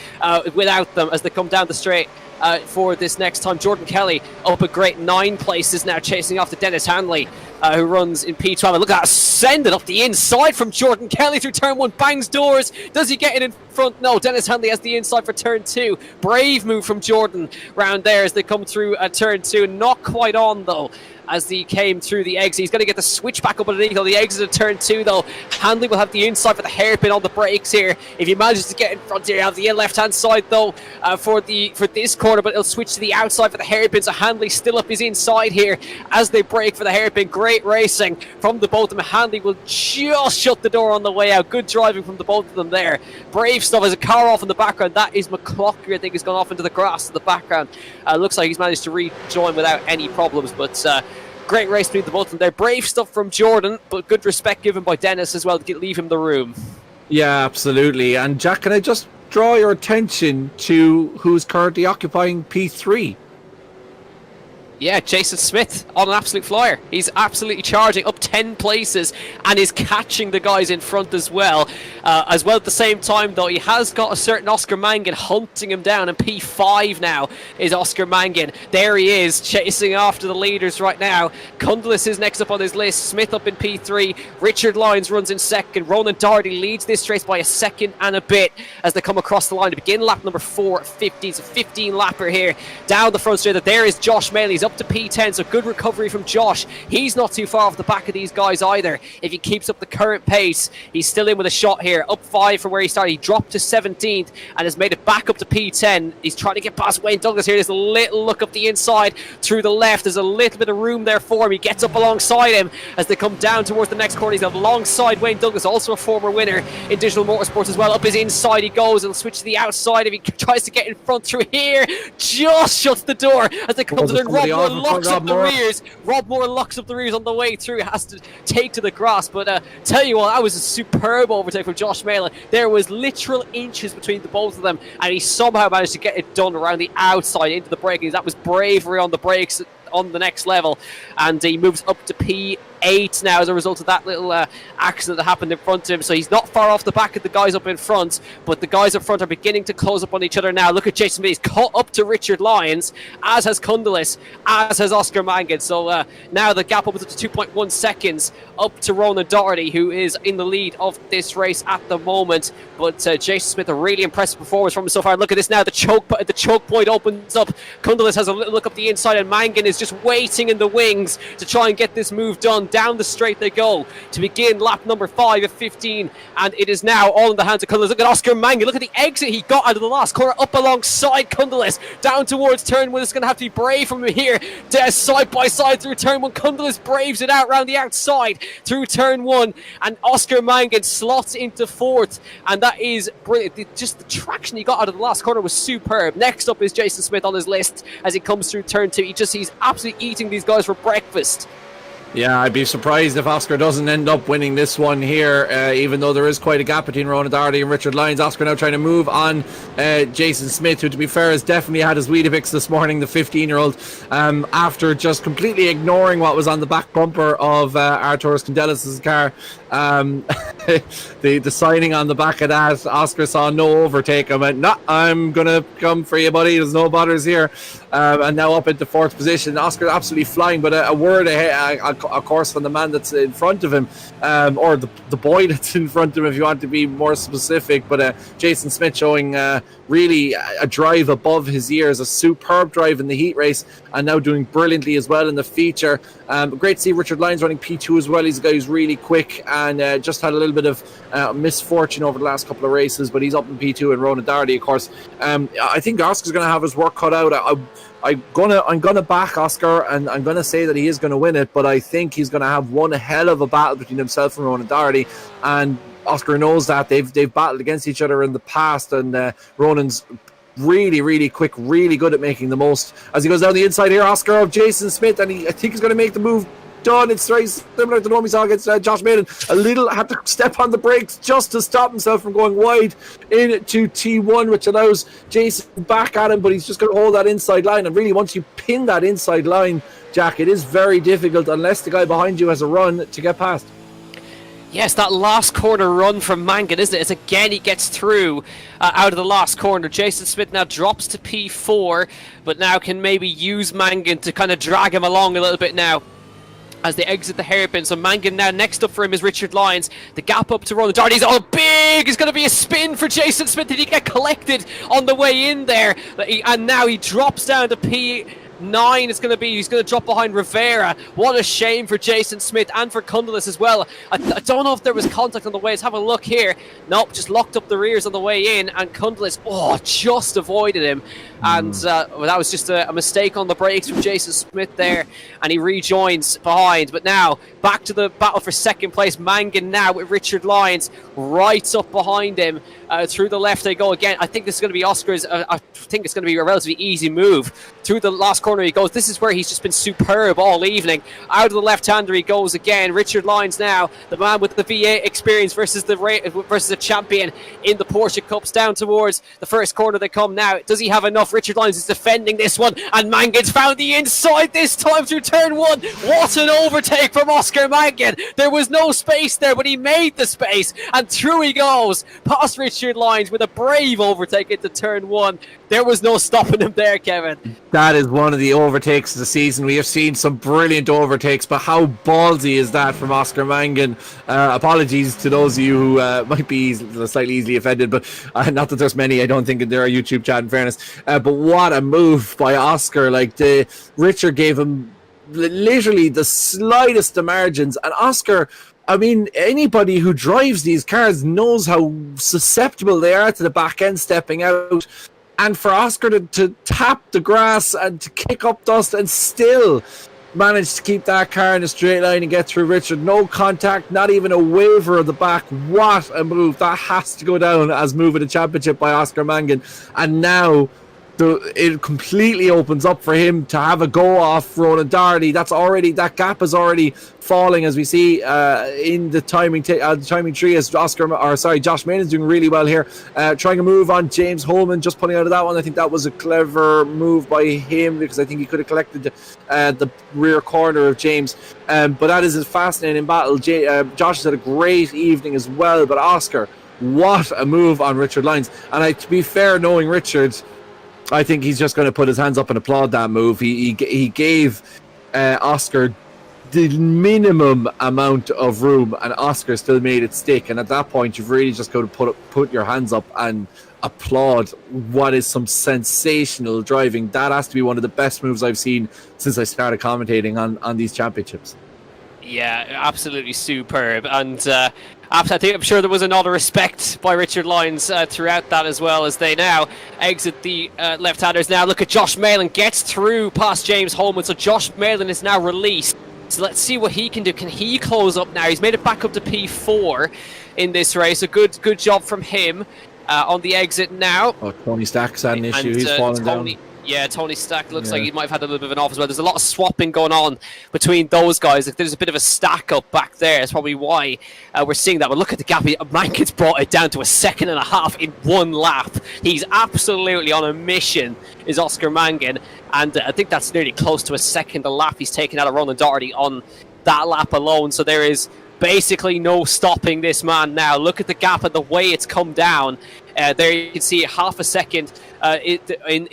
without them as they come down the straight for this next time. Jordan Kelly up a great 9 places now, chasing after Dennis Hanley, who runs in P12. And look at that, ascended up the inside from Jordan Kelly through turn 1, bangs doors. Does he get it in front? No, Dennis Hanley has the inside for turn 2. Brave move from Jordan round there as they come through turn 2. Not quite on, though, as he came through the exit. He's going to get the switch back up underneath on the exit of turn 2, though. Hanley will have the inside for the hairpin on the brakes here. If he manages to get in front here, have the left-hand side, though, for this corner, but it'll switch to the outside for the hairpin. So Hanley still up his inside here as they brake for the hairpin. Great racing from the both of them. Hanley will just shut the door on the way out. Good driving from the both of them there. Brave stuff. As a car off in the background, that is McCloughy, I think, has gone off into the grass in the background. Looks like he's managed to rejoin without any problems, but great race between the both of them there. Brave stuff from Jordan, but good respect given by Dennis as well to leave him the room. Yeah, absolutely. And Jack, can I just draw your attention to who's currently occupying P3? Yeah, Jason Smith on an absolute flyer. He's absolutely charging up 10 places and is catching the guys in front as well. At the same time, though, he has got a certain Oscar Mangan hunting him down, and P5 now is Oscar Mangan. There he is, chasing after the leaders right now. Kundalis is next up on his list. Smith up in P3. Richard Lyons runs in second. Ronan Doherty leads this race by a second and a bit as they come across the line to begin lap number 4:15. It's a 15 lapper here down the front straight. There is Josh Maley. He's up to P10, so good recovery from Josh. He's not too far off the back of these guys either. If he keeps up the current pace, he's still in with a shot here. Up 5 from where he started. He dropped to 17th and has made it back up to P10. He's trying to get past Wayne Douglas here. There's a little look up the inside through the left. There's a little bit of room there for him. He gets up alongside him as they come down towards the next corner. He's alongside Wayne Douglas, also a former winner in Digital Motorsports as well. Up his inside he goes. He'll switch to the outside if he tries to get in front through here. Just shuts the door as they come to the Rob Moore locks up the rears. Rob Moore locks up the rears on the way through. Has to take to the grass. But tell you what, that was a superb overtake from Josh Malin. There was literal inches between the both of them, and he somehow managed to get it done around the outside into the braking. That was bravery on the brakes on the next level, and he moves up to P8 now as a result of that little accident that happened in front of him. So he's not far off the back of the guys up in front, but the guys up front are beginning to close up on each other now. Look at Jason Smith. He's caught up to Richard Lyons, as has Kundelis, as has Oscar Mangan. So now the gap opens up to 2.1 seconds up to Ronan Doherty, who is in the lead of this race at the moment. But Jason Smith, a really impressive performance from him so far. Look at this now. The choke point opens up. Kundelis has a little look up the inside, and Mangan is just waiting in the wings to try and get this move done. Down the straight they go to begin lap number 5 at 15, and it is now all in the hands of Kundelis. Look at Oscar Mangan. Look at the exit he got out of the last corner, up alongside Kundelis, down towards turn 1. It's going to have to be brave from here, side by side through turn 1. Kundelis braves it out round the outside through turn 1, and Oscar Mangan slots into 4th, and that is brilliant. Just the traction he got out of the last corner was superb. Next up is Jason Smith on his list as he comes through turn 2. He's absolutely eating these guys for breakfast. Yeah, I'd be surprised if Oscar doesn't end up winning this one here, even though there is quite a gap between Ronan Doherty and Richard Lyons. Oscar now trying to move on Jason Smith, who, to be fair, has definitely had his Weetabix this morning, the 15-year-old, after just completely ignoring what was on the back bumper of Arturas Condelis' car. The signing on the back of that, Oscar saw no overtake and went, "No, I'm going to come for you, buddy. There's no bothers here." And now up into 4th position. Oscar absolutely flying, but a word ahead, of course, from the man that's in front of him, or the boy that's in front of him, if you want to be more specific. But Jason Smith showing really a drive above his years, a superb drive in the heat race, and now doing brilliantly as well in the feature. Great to see Richard Lyons running P2 as well. He's a guy who's really quick and just had a little bit of misfortune over the last couple of races, but he's up in P2, and Ronan Doherty, of course. I think Oscar's going to have his work cut out. I'm gonna back Oscar, and I'm gonna say that he is gonna win it, but I think he's gonna have one hell of a battle between himself and Ronan Doherty, and Oscar knows that. They've battled against each other in the past, and Ronan's really quick, really good at making the most. As he goes down the inside here, Oscar of Jason Smith, and I think he's gonna make the move done. It's very similar to the one we saw against Josh Malin. Had to step on the brakes just to stop himself from going wide into T1, which allows Jason back at him, but he's just going to hold that inside line. And really, once you pin that inside line, Jack, it is very difficult, unless the guy behind you has a run, to get past. Yes, that last corner run from Mangan, isn't it? It's again he gets through out of the last corner. Jason Smith now drops to P4, but now can maybe use Mangan to kind of drag him along a little bit now as they exit the hairpin. So Mangan now, next up for him is Richard Lyons. The gap up to Ronan Doherty is all big. It's going to be a spin for Jason Smith. Did he get collected on the way in there? And now he drops down to P9. He's going to drop behind Rivera. What a shame for Jason Smith and for Kundelis as well. I don't know if there was contact on the way. Let's have a look here. Nope, just locked up the rears on the way in, and Kundelis just avoided him. And that was just a mistake on the brakes from Jason Smith there, and he rejoins behind. But now back to the battle for second place. Mangan now with Richard Lyons right up behind him. Through the left they go again. I think this is going to be Oscar's. I think it's going to be a relatively easy move. Through the last corner he goes. This is where he's just been superb all evening. Out of the left-hander he goes again. Richard Lyons now, the man with the V8 experience versus the champion in the Porsche Cups. Down towards the first corner they come now. Does he have enough? Richard Lyons is defending this one, and Mangan's found the inside this time through turn 1. What an overtake from Oscar Mangan. There was no space there, but he made the space, and through he goes past Richard Richard Lyons with a brave overtake into turn 1. There was no stopping him there, Kevin. That is one of the overtakes of the season. We have seen some brilliant overtakes, but how ballsy is that from Oscar Mangan? Apologies to those of you who might be slightly easily offended, but not that there's many, I don't think, in their YouTube chat, in fairness. But what a move by Oscar. Like, Richard gave him literally the slightest of margins, and Oscar, I mean, anybody who drives these cars knows how susceptible they are to the back end stepping out. And for Oscar to tap the grass and to kick up dust and still manage to keep that car in a straight line and get through Richard, no contact, not even a waver of the back. What a move. That has to go down as move of the championship by Oscar Mangan. And now it completely opens up for him to have a go off Ronan Doherty. That gap is already falling, as we see in the timing tree, as Josh Main is doing really well here, trying to move on James Holman, just pulling out of that one. I think that was a clever move by him, because I think he could have collected the rear corner of James. But that is a fascinating battle. Josh has had a great evening as well, but Oscar, what a move on Richard Lyons. And to be fair, knowing Richard, I think he's just going to put his hands up and applaud that move. He gave Oscar the minimum amount of room, and Oscar still made it stick. And at that point, you've really just got to put your hands up and applaud what is some sensational driving. That has to be one of the best moves I've seen since I started commentating on these championships. Yeah, absolutely superb. And I'm sure there was a nod of respect by Richard Lyons throughout that, as well, as they now exit the left-handers. Now look at Josh Malin, gets through past James Holman, so Josh Malin is now released. So let's see what he can do. Can he close up now? He's made it back up to P4 in this race. A good job from him on the exit now. Oh, Tony Stack's had an issue. He's fallen down. Yeah, Tony Stack looks like he might have had a little bit of an off as well. There's a lot of swapping going on between those guys. There's a bit of a stack up back there. That's probably why we're seeing that. But look at the gap. Mankin's brought it down to 1.5 seconds in one lap. He's absolutely on a mission, is Oscar Mangan. And I think that's nearly close to 1 second a lap he's taken out of Ronan Doherty on that lap alone. So there is basically no stopping this man now. Look at the gap and the way it's come down. There you can see 0.5 second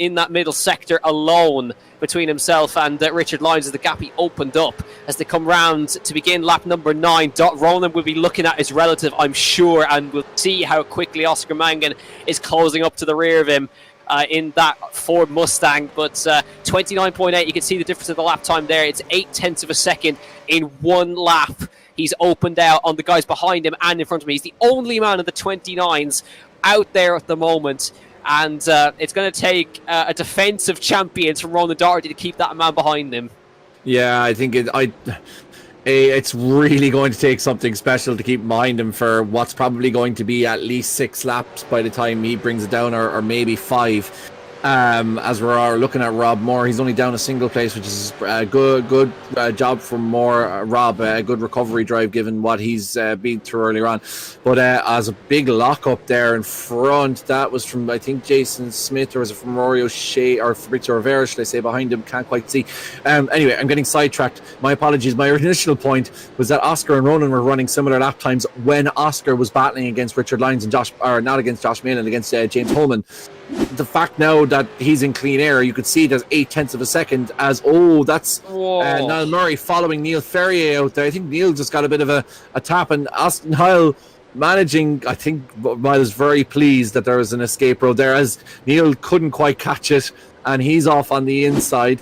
in that middle sector alone between himself and Richard Lyons, as the gap he opened up as they come round to begin lap number 9. Ronan will be looking at his relative, I'm sure, and we'll see how quickly Oscar Mangan is closing up to the rear of him in that Ford Mustang. But 29.8, you can see the difference in the lap time there. It's 0.8 of a second in one lap. He's opened out on the guys behind him and in front of him. He's the only man in the 29s out there at the moment, and it's going to take a defensive champion from Ronan Doherty to keep that man behind him. Yeah, I think it's really going to take something special to keep behind him for what's probably going to be at least 6 laps by the time he brings it down, or maybe 5. As we're looking at Rob Moore, he's only down a single place, which is a good job from Moore. Rob, a good recovery drive given what he's been through earlier on. But as a big lock up there in front, that was from, I think, Jason Smith, or was it from Rory O'Shea or Fabrizio Rivera, should I say, behind him? Can't quite see. Anyway, I'm getting sidetracked. My apologies. My initial point was that Oscar and Ronan were running similar lap times when Oscar was battling against Richard Lyons and not against Josh Malin, against James Holman. The fact now that he's in clean air, you could see there's 0.8 of a second as, that's Niall Murray following Neil Ferrier out there. I think Neil just got a bit of a tap, and Niall managing, I think Niall's very pleased that there was an escape road there, as Neil couldn't quite catch it, and he's off on the inside.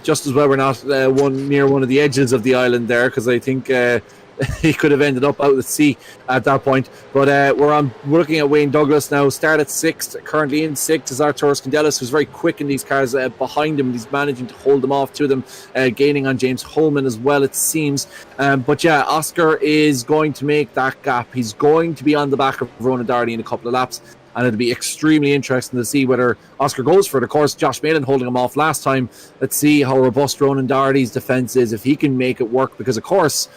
Just as well we're not near one of the edges of the island there, because I think he could have ended up out at sea at that point. But we're looking at Wayne Douglas now. Start at 6th, currently in 6th is Arturos Candelas, who's very quick in these cars behind him. He's managing to hold them off to them, gaining on James Holman as well, it seems. But yeah, Oscar is going to make that gap. He's going to be on the back of Ronan Doherty in a couple of laps, and it'll be extremely interesting to see whether Oscar goes for it. Of course, Josh Malin holding him off last time. Let's see how robust Ronan Doherty's defence is, if he can make it work, because of course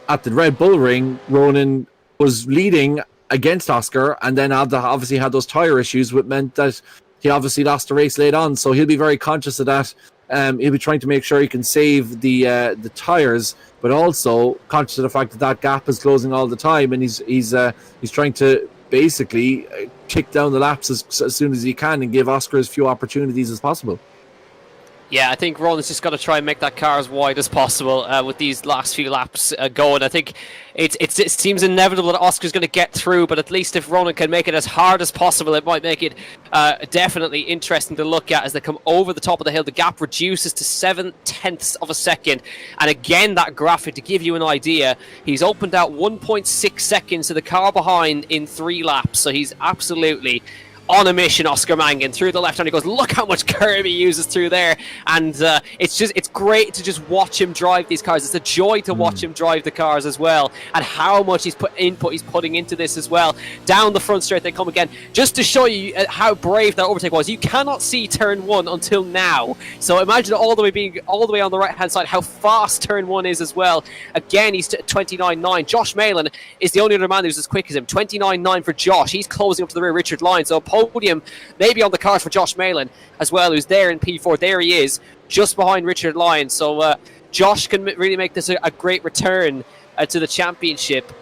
at the Red Bull Ring, Ronan was leading against Oscar, and then obviously had those tyre issues, which meant that he obviously lost the race late on. So he'll be very conscious of that. He'll be trying to make sure he can save the tyres, but also conscious of the fact that gap is closing all the time, and he's trying to basically kick down the laps as soon as he can and give Oscar as few opportunities as possible. Yeah, I think Ronan's just got to try and make that car as wide as possible with these last few laps going. I think it seems inevitable that Oscar's going to get through, but at least if Ronan can make it as hard as possible, it might make it definitely interesting to look at as they come over the top of the hill. The gap reduces to 7/10 of a second. And again, that graphic, to give you an idea, he's opened out 1.6 seconds to the car behind in 3 laps. So he's absolutely on a mission, Oscar Mangan, through the left hand. He goes, look how much curb he uses through there. And it's great to just watch him drive these cars. It's a joy to watch him drive the cars as well, and how much he's putting into this as well. Down the front straight they come again, just to show you how brave that overtake was. You cannot see turn 1 until now, so imagine all the way on the right hand side how fast turn 1 is as well. Again, he's 29.9. Josh Malin is the only other man who's as quick as him. 29.9 for Josh. He's closing up to the rear. Richard Lyons, so podium maybe on the cards for Josh Malin as well, who's there in P4. There he is, just behind Richard Lyons. So Josh can really make this a great return to the championship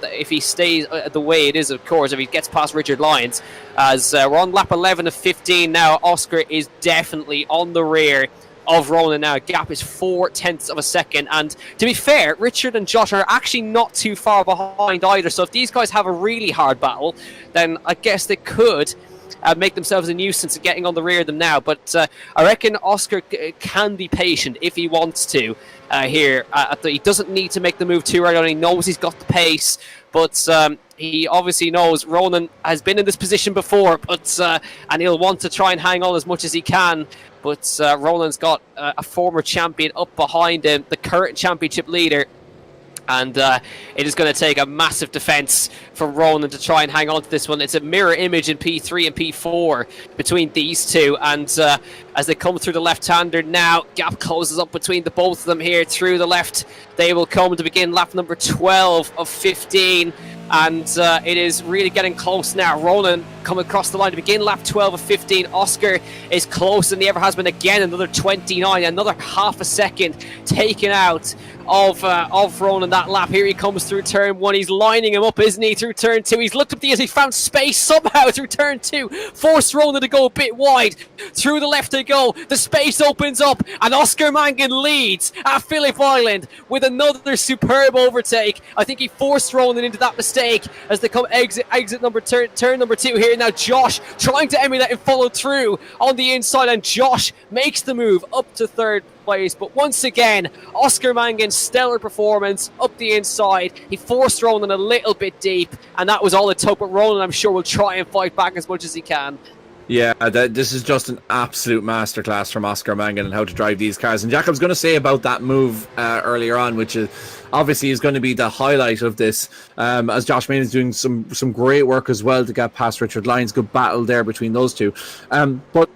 if he stays the way it is, of course, if he gets past Richard Lyons. As we're on lap 11 of 15 now, Oscar is definitely on the rear of Ronan now. Gap is 0.4 of a second, and to be fair, Richard and Josh are actually not too far behind either. So if these guys have a really hard battle, then I guess they could make themselves a nuisance of getting on the rear of them now. But I reckon Oscar can be patient if he wants to here. He doesn't need to make the move too early on. He knows he's got the pace, but he obviously knows Ronan has been in this position before, but and he'll want to try and hang on as much as he can. But Ronan's got a former champion up behind him, the current championship leader. And it is going to take a massive defence from Ronan to try and hang on to this one. It's a mirror image in P3 and P4 between these two. And as they come through the left-hander now, gap closes up between the both of them here through the left. They will come to begin lap number 12 of 15. And it is really getting close now. Ronan come across the line to begin lap 12 of 15. Oscar is closer than he ever has been. Again, another 29, another half a second taken out of Ronan that lap. Here he comes through turn 1. He's lining him up, isn't he, through turn 2. He's looked up the he found space somehow through turn 2. Forced Ronan to go a bit wide. Through the left they go. The space opens up, and Oscar Mangan leads at Phillip Island with another superb overtake. I think he forced Ronan into that mistake as they come exit turn number 2 here. Now Josh trying to emulate and follow through on the inside, and Josh makes the move up to third place. But once again, Oscar Mangan's stellar performance up the inside. He forced Ronan a little bit deep, and that was all it took. But Ronan, I'm sure, will try and fight back as much as he can. Yeah, this is just an absolute masterclass from Oscar Mangan and how to drive these cars. And Jack, I was going to say about that move earlier on, which is obviously is going to be the highlight of this, as Josh Main is doing some great work as well to get past Richard Lyons. Good battle there between those two. But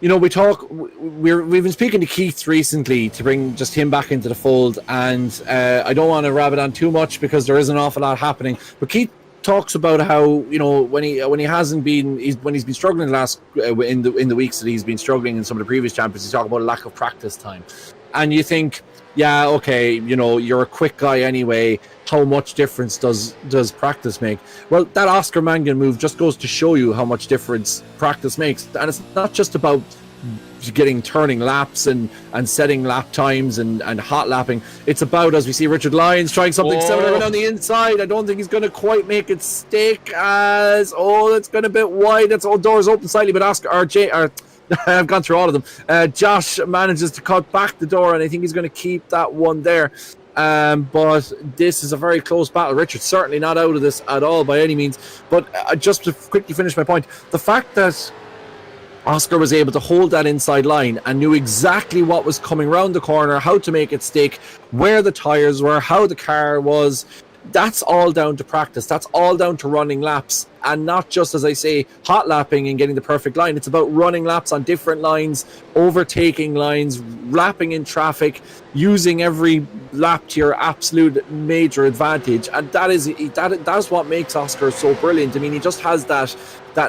you know, we've been speaking to Keith recently to bring just him back into the fold, and I don't want to rabbit on too much because there is an awful lot happening. But Keith talks about how, you know, when he's been struggling the last in the weeks that he's been struggling in some of the previous champions, he's talking about a lack of practice time, and you think, yeah, okay, you know, you're a quick guy anyway. How much difference does practice make? Well, that Oscar Mangan move just goes to show you how much difference practice makes. And it's not just about turning laps and setting lap times and hot lapping. It's about, as we see Richard Lyons trying something similar on the inside. I don't think he's going to quite make it stick as, it's going a bit wide. That's all doors open slightly, but I've gone through all of them. Josh manages to cut back the door, and I think he's going to keep that one there. But this is a very close battle. Richard's certainly not out of this at all by any means. But just to quickly finish my point, the fact that Oscar was able to hold that inside line and knew exactly what was coming around the corner, how to make it stick, where the tyres were, how the car was, that's all down to practice. That's all down to running laps, and not just, as I say, hot lapping and getting the perfect line. It's about running laps on different lines, overtaking lines, lapping in traffic, using every lap to your absolute major advantage. And that's what makes Oscar so brilliant. I mean, he just has that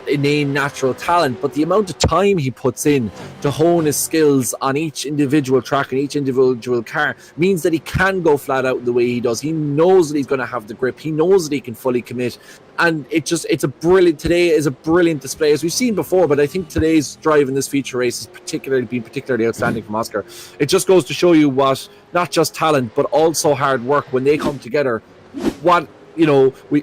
inane natural talent, but the amount of time he puts in to hone his skills on each individual track and each individual car means that he can go flat out the way he does. He knows that he's going to have the grip. He knows that he can fully commit. And it today is a brilliant display, as we've seen before, but I think today's drive in this feature race has been particularly outstanding from Oscar. It just goes to show you what, not just talent, but also hard work, when they come together, what,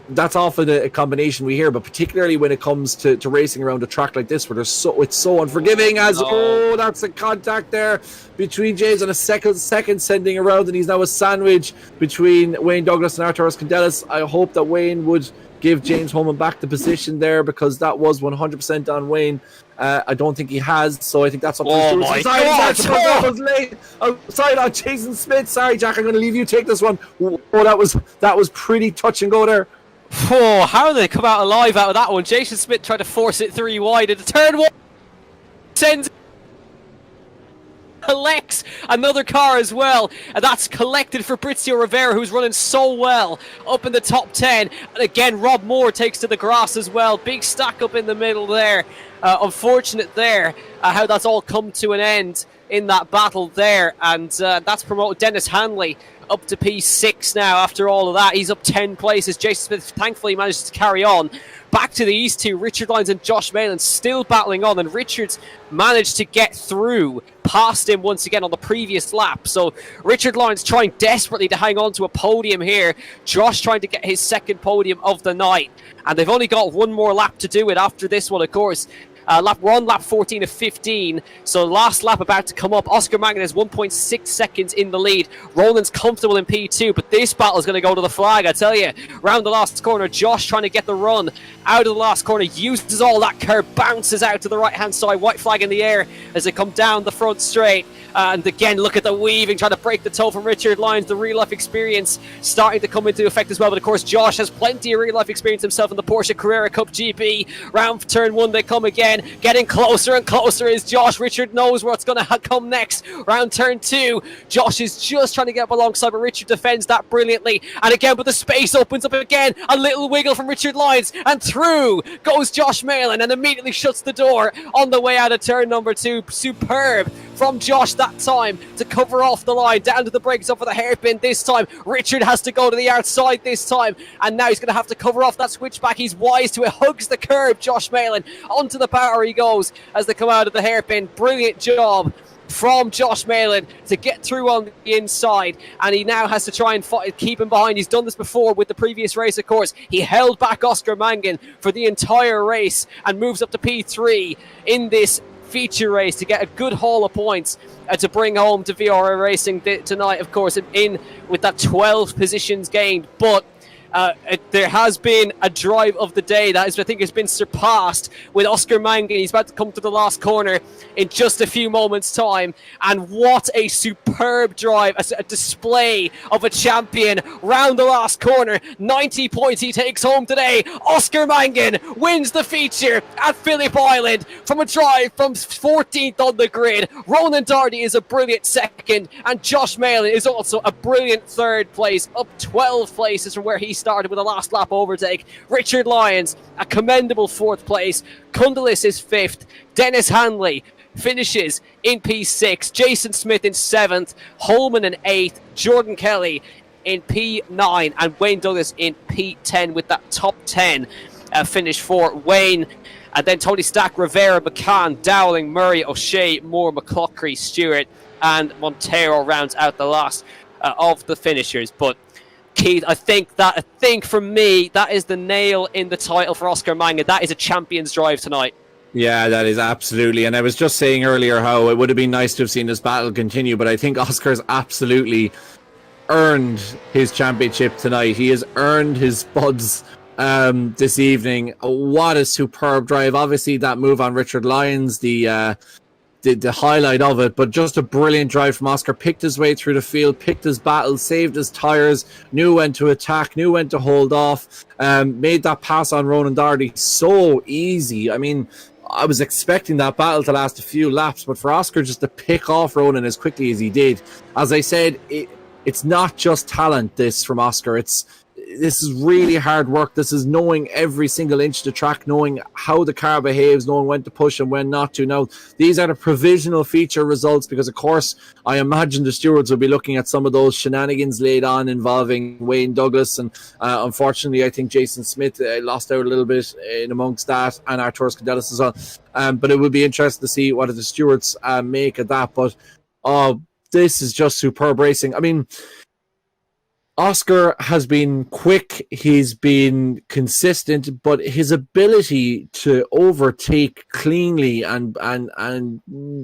that's often a combination we hear, but particularly when it comes to racing around a track like this, where it's so unforgiving. That's a contact there between James, and a second sending around, and he's now a sandwich between Wayne Douglas and Arturas Candelas. I hope that Wayne would give James Holman back the position there, because that was 100% on Wayne. I don't think he has, so I think that's up to Oh my God! That was late. Outside on Jason Smith. Sorry, Jack, I'm going to leave you take this one. Oh, that was pretty touch and go there. Oh, how did they come out alive out of that one? Jason Smith tried to force it 3 wide into turn 1. Sends, collects another car as well, and that's collected for Fabrizio Rivera, who's running so well up in the top 10. And again, Rob Moore takes to the grass as well. Big stack up in the middle there. Unfortunate there how that's all come to an end in that battle there, and that's promoted Dennis Hanley up to P6 now. After all of that, he's up 10 places. Jason Smith thankfully manages to carry on. Back to the East 2, Richard Lyons and Josh Malin still battling on, and Richards managed to get through past him once again on the previous lap. So Richard Lyons trying desperately to hang on to a podium here. Josh trying to get his second podium of the night, and they've only got one more lap to do it after this one, of course. We're on lap 14 of 15, so last lap about to come up. Oscar Mangan is 1.6 seconds in the lead. Roland's comfortable in P2, but this battle is going to go to the flag, I tell you. Round the last corner, Josh trying to get the run out of the last corner, uses all that curve, bounces out to the right-hand side, white flag in the air as they come down the front straight. And again, look at the weaving, trying to break the toe from Richard Lyons. The real-life experience starting to come into effect as well. But of course, Josh has plenty of real-life experience himself in the Porsche Carrera Cup GP. Round turn 1, they come again. Getting closer and closer is Josh. Richard knows what's going to come next. Round turn 2, Josh is just trying to get up alongside, but Richard defends that brilliantly. And again, but the space opens up again. A little wiggle from Richard Lyons, and through goes Josh Malin, and immediately shuts the door on the way out of turn number 2. Superb from Josh that time to cover off the line, down to the brakes up for the hairpin this time. Richard has to go to the outside this time, and now he's going to have to cover off that switchback. He's wise to it, hugs the curb. Josh Malin onto the power he goes as they come out of the hairpin. Brilliant job from Josh Malin to get through on the inside, and he now has to try and keep him behind. He's done this before with the previous race, of course. He held back Oscar Mangan for the entire race and moves up to P3 in this feature race to get a good haul of points to bring home to VRA Racing tonight, of course, in with that 12 positions gained. But there has been a drive of the day that I think has been surpassed with Oscar Mangan. He's about to come to the last corner in just a few moments' time, and what a superb drive, a display of a champion round the last corner. 90 points he takes home today. Oscar Mangan wins the feature at Phillip Island from a drive from 14th on the grid. Ronan Darty is a brilliant second, and Josh Malin is also a brilliant third place, up 12 places from where he started with a last lap overtake. Richard Lyons, a commendable 4th place. Kundalis is 5th. Dennis Hanley finishes in P6. Jason Smith in 7th. Holman in 8th. Jordan Kelly in P9. And Wayne Douglas in P10 with that top 10 finish for Wayne. And then Tony Stack, Rivera, McCann, Dowling, Murray, O'Shea, Moore, McCloughery, Stewart, and Montero rounds out the last of the finishers. But Keith, I think for me, that is the nail in the title for Oscar Mangan. That is a champion's drive tonight. Yeah, that is absolutely. And I was just saying earlier how it would have been nice to have seen this battle continue, but I think Oscar's absolutely earned his championship tonight. He has earned his buds this evening. What a superb drive. Obviously, that move on Richard Lyons, the highlight of it, but just a brilliant drive from Oscar. Picked his way through the field, picked his battle, saved his tyres, knew when to attack, knew when to hold off, made that pass on Ronan Darty so easy. I mean, I was expecting that battle to last a few laps, but for Oscar just to pick off Ronan as quickly as he did, as I said, it's not just talent, this, from Oscar. this is really hard work. This is knowing every single inch of the track, knowing how the car behaves, knowing when to push and when not to. Now, these are the provisional feature results because, of course, I imagine the stewards will be looking at some of those shenanigans laid on involving Wayne Douglas. And unfortunately, I think Jason Smith lost out a little bit in amongst that, and Arturis Cadelis as well. But it would be interesting to see what the stewards make of that. But this is just superb racing. I mean, Oscar has been quick, he's been consistent, but his ability to overtake cleanly and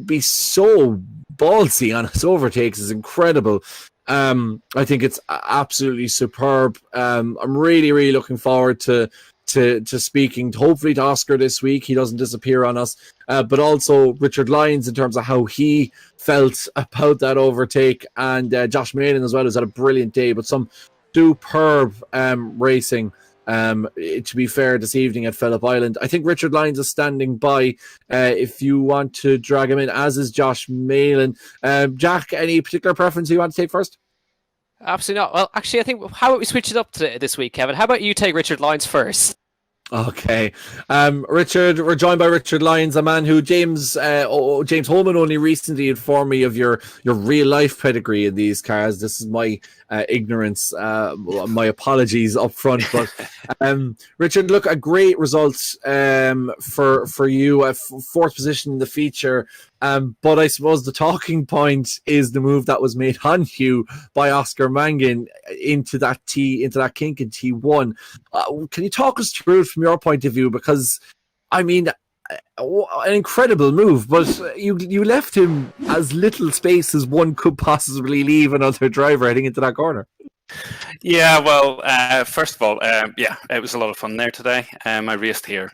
be so ballsy on his overtakes is incredible. I think it's absolutely superb. I'm really, really looking forward to speaking hopefully to Oscar this week. He doesn't disappear on us, but also Richard Lyons in terms of how he felt about that overtake, and Josh Malin as well, who's had a brilliant day, but some superb racing to be fair this evening at Phillip Island. I think Richard Lyons is standing by if you want to drag him in, as is Josh Malin. Jack, any particular preference you want to take first? Absolutely not. Well, actually, I think, how about we switch it up this week, Kevin? How about you take Richard Lyons first? Okay. Richard, we're joined by Richard Lyons, a man who James Holman only recently informed me of your real life pedigree in these cars. This is my ignorance. My apologies up front. But Richard, look, a great result for you, a fourth position in the feature. But I suppose the talking point is the move that was made on you by Oscar Mangan into that kink in T1. Can you talk us through it from your point of view? Because, I mean, an incredible move, but you left him as little space as one could possibly leave another driver heading into that corner. Yeah, well, first of all, it was a lot of fun there today. I raced here,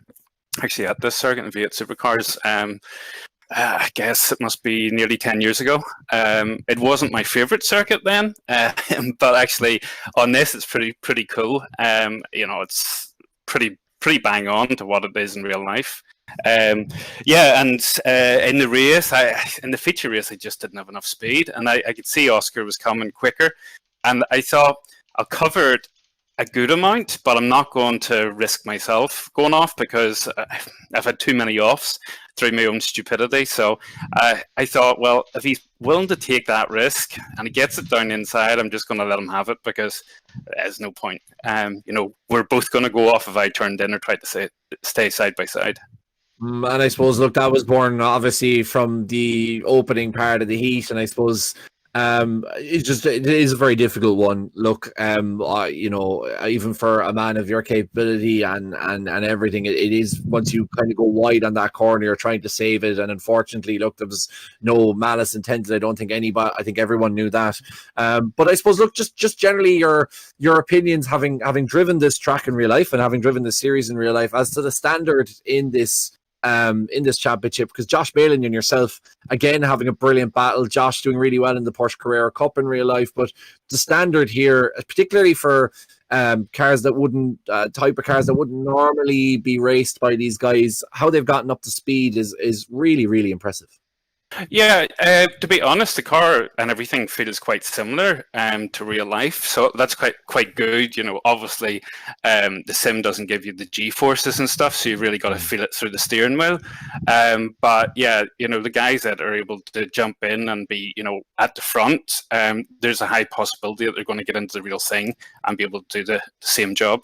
actually, at this circuit in V8 Supercars. I guess it must be nearly 10 years ago. It wasn't my favorite circuit then, but actually on this it's pretty cool. It's pretty bang on to what it is in real life. In the race, in the feature race, I just didn't have enough speed, and I could see Oscar was coming quicker, and I thought I'll cover it a good amount, but I'm not going to risk myself going off because I've had too many offs through my own stupidity. So I thought, well, if he's willing to take that risk and he gets it down inside, I'm just going to let him have it because there's no point. We're both going to go off if I turned in or tried to stay side by side. And I suppose, look, that was born obviously from the opening part of the heat, and I suppose it is a very difficult one. Look, even for a man of your capability and everything, it is, once you kind of go wide on that corner, you're trying to save it, and unfortunately, look, there was no malice intended. I don't think anybody, I think everyone knew that. But I suppose, look, just generally your opinions, having driven this track in real life and having driven this series in real life, as to the standard in this championship, because Josh Malin and yourself again having a brilliant battle, Josh doing really well in the Porsche Carrera Cup in real life, but the standard here, particularly for cars that wouldn't normally be raced by these guys, how they've gotten up to speed is really, really impressive. Yeah, to be honest, the car and everything feels quite similar to real life, so that's quite good. Obviously, the sim doesn't give you the G-forces and stuff, so you've really got to feel it through the steering wheel. But yeah, the guys that are able to jump in and be, at the front, there's a high possibility that they're going to get into the real thing and be able to do the same job.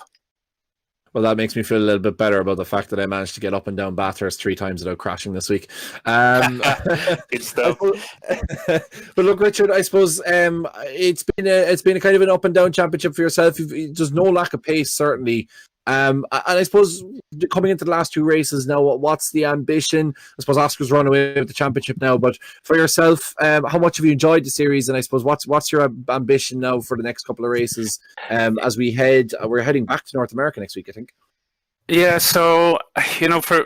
Well, that makes me feel a little bit better about the fact that I managed to get up and down Bathurst 3 times without crashing this week. Good stuff. But look, Richard, I suppose it's been a kind of an up and down championship for yourself. There's no lack of pace, certainly. And I suppose coming into the last 2 races now, what's the ambition? I suppose Oscar's run away with the championship now, but for yourself, how much have you enjoyed the series? And I suppose what's your ambition now for the next couple of races as we're heading back to North America next week, I think? Yeah, so,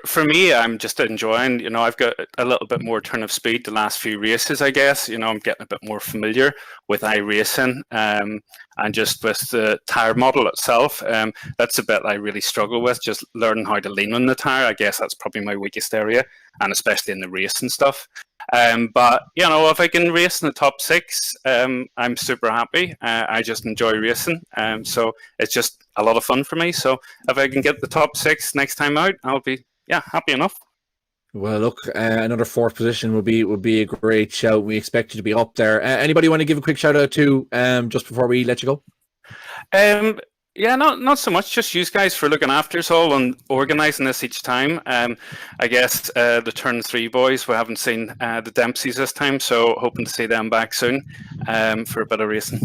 for me, I'm just enjoying, I've got a little bit more turn of speed the last few races, I guess. I'm getting a bit more familiar with iRacing and just with the tyre model itself. That's a bit I really struggle with, just learning how to lean on the tyre. I guess that's probably my weakest area, and especially in the race and stuff. But if I can race in the top 6, I'm super happy. I just enjoy racing, so it's just a lot of fun for me. So if I can get the top 6 next time out, I'll be happy enough. Well, look, another 4th position would be a great shout. We expect you to be up there. Anybody want to give a quick shout out to just before we let you go? Not so much. Just you guys for looking after us all and organising this each time. I guess the Turn 3 boys, we haven't seen the Dempseys this time, so hoping to see them back soon for a bit of racing.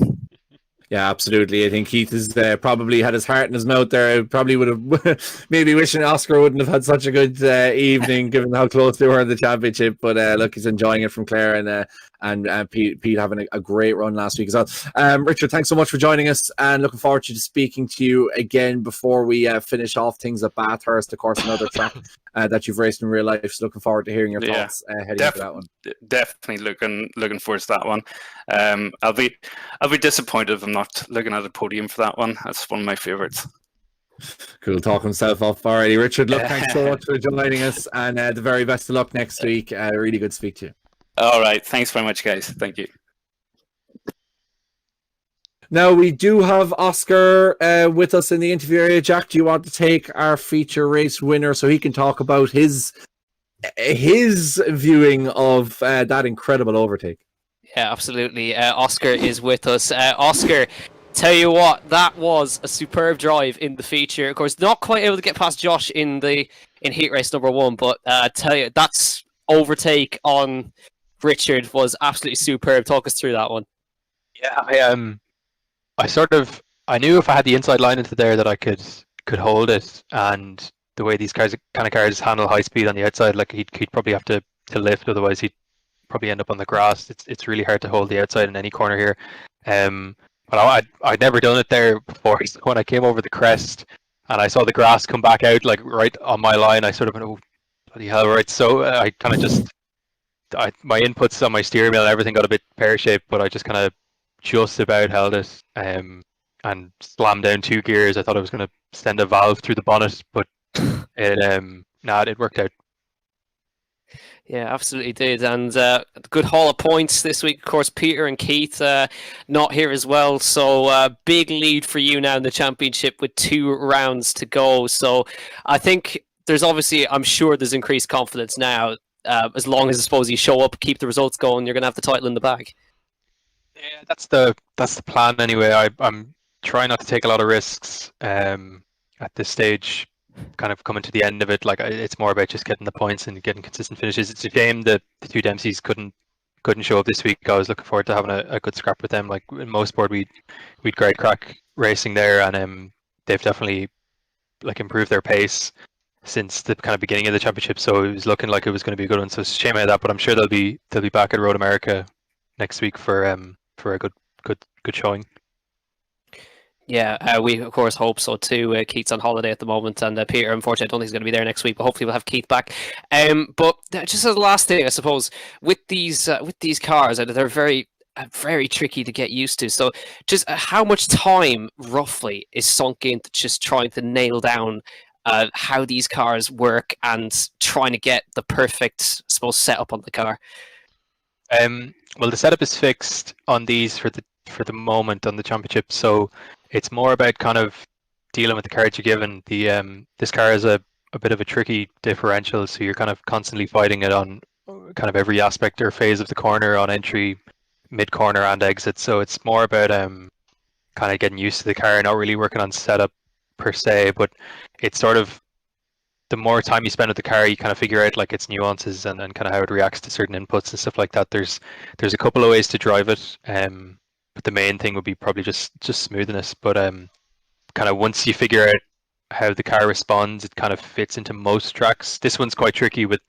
Yeah, absolutely. I think Keith has probably had his heart in his mouth there. Probably would have maybe wishing Oscar wouldn't have had such a good evening, given how close they were in the championship. But look, he's enjoying it from Clare, and Pete having a great run last week as well. Richard, thanks so much for joining us, and looking forward to speaking to you again before we finish off things at Bathurst. Of course, another track that you've raced in real life. So looking forward to hearing your thoughts heading into that one. Definitely looking forward to that one. I'll be disappointed if I'm not looking at the podium for that one. That's one of my favourites. Cool, talking himself up. Alrighty, Richard, look, thanks so much for joining us, and the very best of luck next week. Really good to speak to you. All right, thanks very much, guys. Thank you. Now, we do have Oscar with us in the interview area. Jack, do you want to take our feature race winner so he can talk about his viewing of that incredible overtake? Yeah, absolutely. Oscar is with us. Oscar, tell you what, that was a superb drive in the feature. Of course, not quite able to get past Josh in heat race number 1, but tell you, that's overtake on Richard was absolutely superb. Talk us through that one. Yeah, I knew if I had the inside line into there that I could hold it, and the way these kind of cars handle high speed on the outside, like he'd probably have to lift, otherwise he'd probably end up on the grass. It's really hard to hold the outside in any corner here. But I'd never done it there before. So when I came over the crest and I saw the grass come back out like right on my line, I sort of went, oh bloody hell, right. So I kind of just my inputs on my steering wheel and everything got a bit pear-shaped, but I just kind of just about held it and slammed down 2 gears. I thought I was going to send a valve through the bonnet, but it worked out. Yeah, absolutely did. And good haul of points this week. Of course, Peter and Keith not here as well. So big lead for you now in the championship with 2 rounds to go. So I think I'm sure there's increased confidence now. As long as I suppose you show up, keep the results going, you're going to have the title in the bag. Yeah, that's the plan anyway. I'm trying not to take a lot of risks at this stage. Kind of coming to the end of it, like it's more about just getting the points and getting consistent finishes. It's a shame that the 2 Dempseys couldn't show up this week. I was looking forward to having a good scrap with them. Like in most sport, we'd great crack racing there, and they've definitely like improved their pace since the kind of beginning of the championship. So it was looking like it was going to be a good one. So it's a shame about that, but I'm sure they'll be back at Road America next week for a good showing. Yeah, we of course hope so too. Keith's on holiday at the moment, and Peter, unfortunately, I don't think he's going to be there next week. But hopefully, we'll have Keith back. But just as the last thing, I suppose, with these cars, they're very tricky to get used to. So, just how much time roughly is sunk into just trying to nail down how these cars work and trying to get the perfect, I suppose, setup on the car? Well, the setup is fixed on these for the moment on the championship, so it's more about kind of dealing with the cards you're given. This car is a bit of a tricky differential, so you're kind of constantly fighting it on kind of every aspect or phase of the corner, on entry, mid corner, and exit. So it's more about kind of getting used to the car, not really working on setup per se, but it's sort of the more time you spend with the car, you kind of figure out like its nuances and kind of how it reacts to certain inputs and stuff like that. There's a couple of ways to drive it, but the main thing would be probably just smoothness. But kind of once you figure out how the car responds, it kind of fits into most tracks. This one's quite tricky with